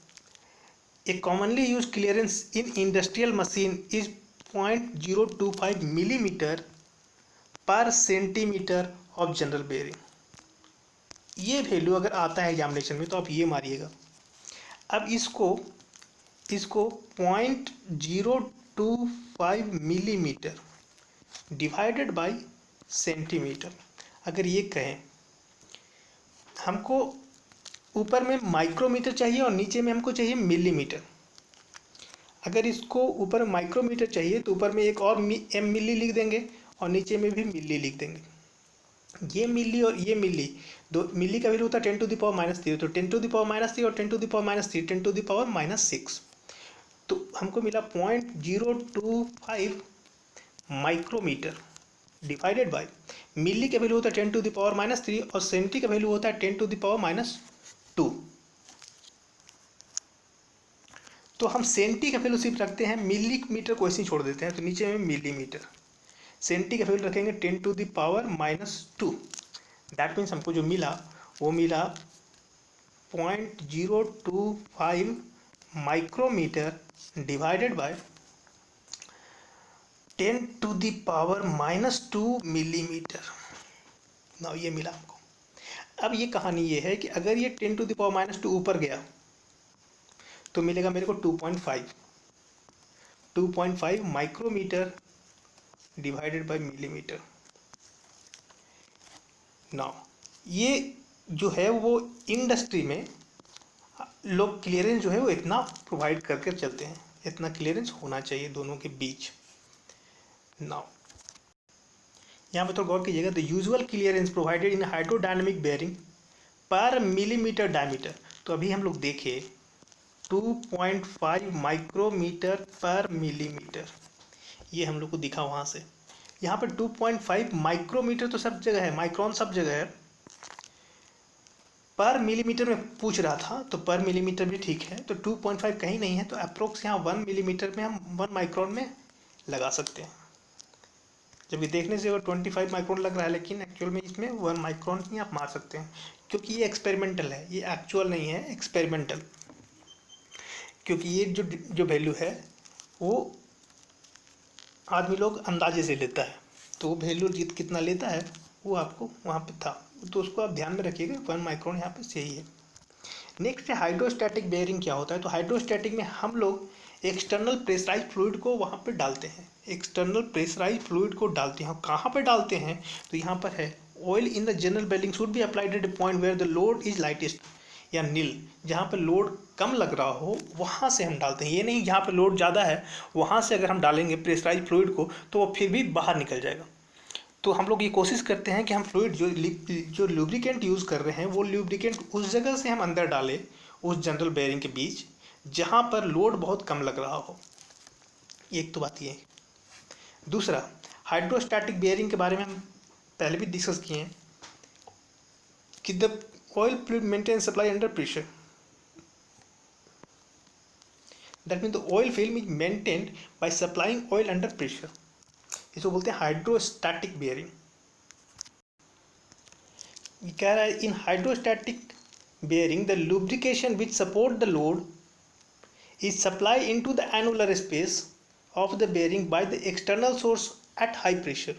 A commonly use clearance in industrial machine is 0.025 millimetre per centimetre of journal bearing. ये वैल्यू अगर आता है एग्जामिनेशन में तो आप ये मारिएगा। अब इसको 0.025 मिलीमीटर डिवाइडेड बाय सेंटीमीटर अगर ये कहें, हमको ऊपर में माइक्रोमीटर चाहिए और नीचे में हमको चाहिए मिलीमीटर। अगर इसको ऊपर माइक्रोमीटर चाहिए तो ऊपर में एक और एम मिली लिख देंगे और नीचे में भी मिली लिख देंगे। ये मिली और ये मिली, दो मिली का वैल्यू होता है 10⁻³ तो 10⁻³ और 10⁻³ 10⁻⁻6। तो हमको मिला 0.025 माइक्रोमीटर डिवाइडेड बाय मिली का वैल्यू होता है 10⁻³ और सेंटी का वैल्यू होता है 10⁻²। तो हम सेंटी का वैल्यू सिर्फ रखते हैं, मिलीमीटर को ऐसे ही छोड़ देते हैं, तो नीचे में मिलीमीटर, सेंटी का वैल्यू रखेंगे 10⁻²। दैट मीन्स हमको जो मिला वो मिला 0.025 माइक्रोमीटर डिवाइडेड बाय 10⁻² मिलीमीटर। ना ये मिला हमको। अब ये कहानी ये है कि अगर ये 10⁻² ऊपर गया तो मिलेगा मेरे को 2.5 micrometre divided by millimetre. Now ये जो है वो इंडस्ट्री में लोग क्लियरेंस जो है वो इतना प्रोवाइड करके चलते हैं, इतना क्लियरेंस होना चाहिए दोनों के बीच। नाउ यहाँ पे तो गौर कीजिएगा, the usual clearance provided in hydrodynamic bearing per millimetre diameter. तो अभी हम लोग देखे 2.5 माइक्रोमीटर पर मिलीमीटर, ये हम लोग को दिखा वहाँ से। यहाँ पर 2.5 माइक्रोमीटर तो सब जगह है, माइक्रोन सब जगह है, पर मिलीमीटर में पूछ रहा था तो पर मिलीमीटर भी ठीक है। तो 2.5 कहीं नहीं है, तो अप्रोक्स यहाँ 1 मिलीमीटर में हम 1 माइक्रोन में लगा सकते हैं। जबकि देखने से अगर 25 माइक्रोन लग रहा है, लेकिन एक्चुअल में इसमें 1 माइक्रोन ही आप मार सकते हैं, क्योंकि ये एक्सपेरिमेंटल है, ये एक्चुअल नहीं है, एक्सपेरिमेंटल। क्योंकि ये जो वैल्यू है वो आदमी लोग अंदाजे से लेता है, तो वो वैल्यू कितना लेता है वो आपको वहाँ पे था, तो उसको आप ध्यान में रखिएगा। 1 माइक्रोन यहाँ पे सही है। नेक्स्ट है हाइड्रोस्टैटिक बेयरिंग क्या होता है। तो हाइड्रोस्टैटिक में हम लोग एक्सटर्नल प्रेशराइज फ्लूइड को वहाँ पे डालते हैं, एक्सटर्नल प्रेशराइज फ्लूइड को डालते हैं। कहाँ पे डालते हैं, तो यहाँ पर है oil in the journal bearing should be applied at a point where the load is lightest या नील। जहाँ पर लोड कम लग रहा हो वहाँ से हम डालते हैं, ये नहीं जहाँ पर लोड ज़्यादा है वहाँ से अगर हम डालेंगे प्रेशराइज फ्लूइड को तो वो फिर भी बाहर निकल जाएगा। तो हम लोग ये कोशिश करते हैं कि हम फ्लूइड जो लुब्रिकेंट यूज़ कर रहे हैं वो लुब्रिकेंट उस जगह से हम अंदर डालें, उस जनरल बेयरिंग के बीच जहाँ पर लोड बहुत कम लग रहा हो। एक तो बात ये है। दूसरा, हाइड्रोस्टैटिक बेयरिंग के बारे में हम पहले भी डिस्कस किए हैं कि the oil fluid maintain supply under pressure, that mean the oil film is maintained by supplying oil under pressure. इसको बोलते हैं हाइड्रोस्टैटिक बेयरिंग। ये कह रहा है in hydrostatic bearing the lubrication which support the load is supply into the annular space of the bearing by the external source at high pressure,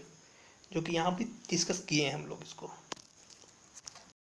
जो कि यहाँ भी डिस्कस किए हैं हम लोग इसको।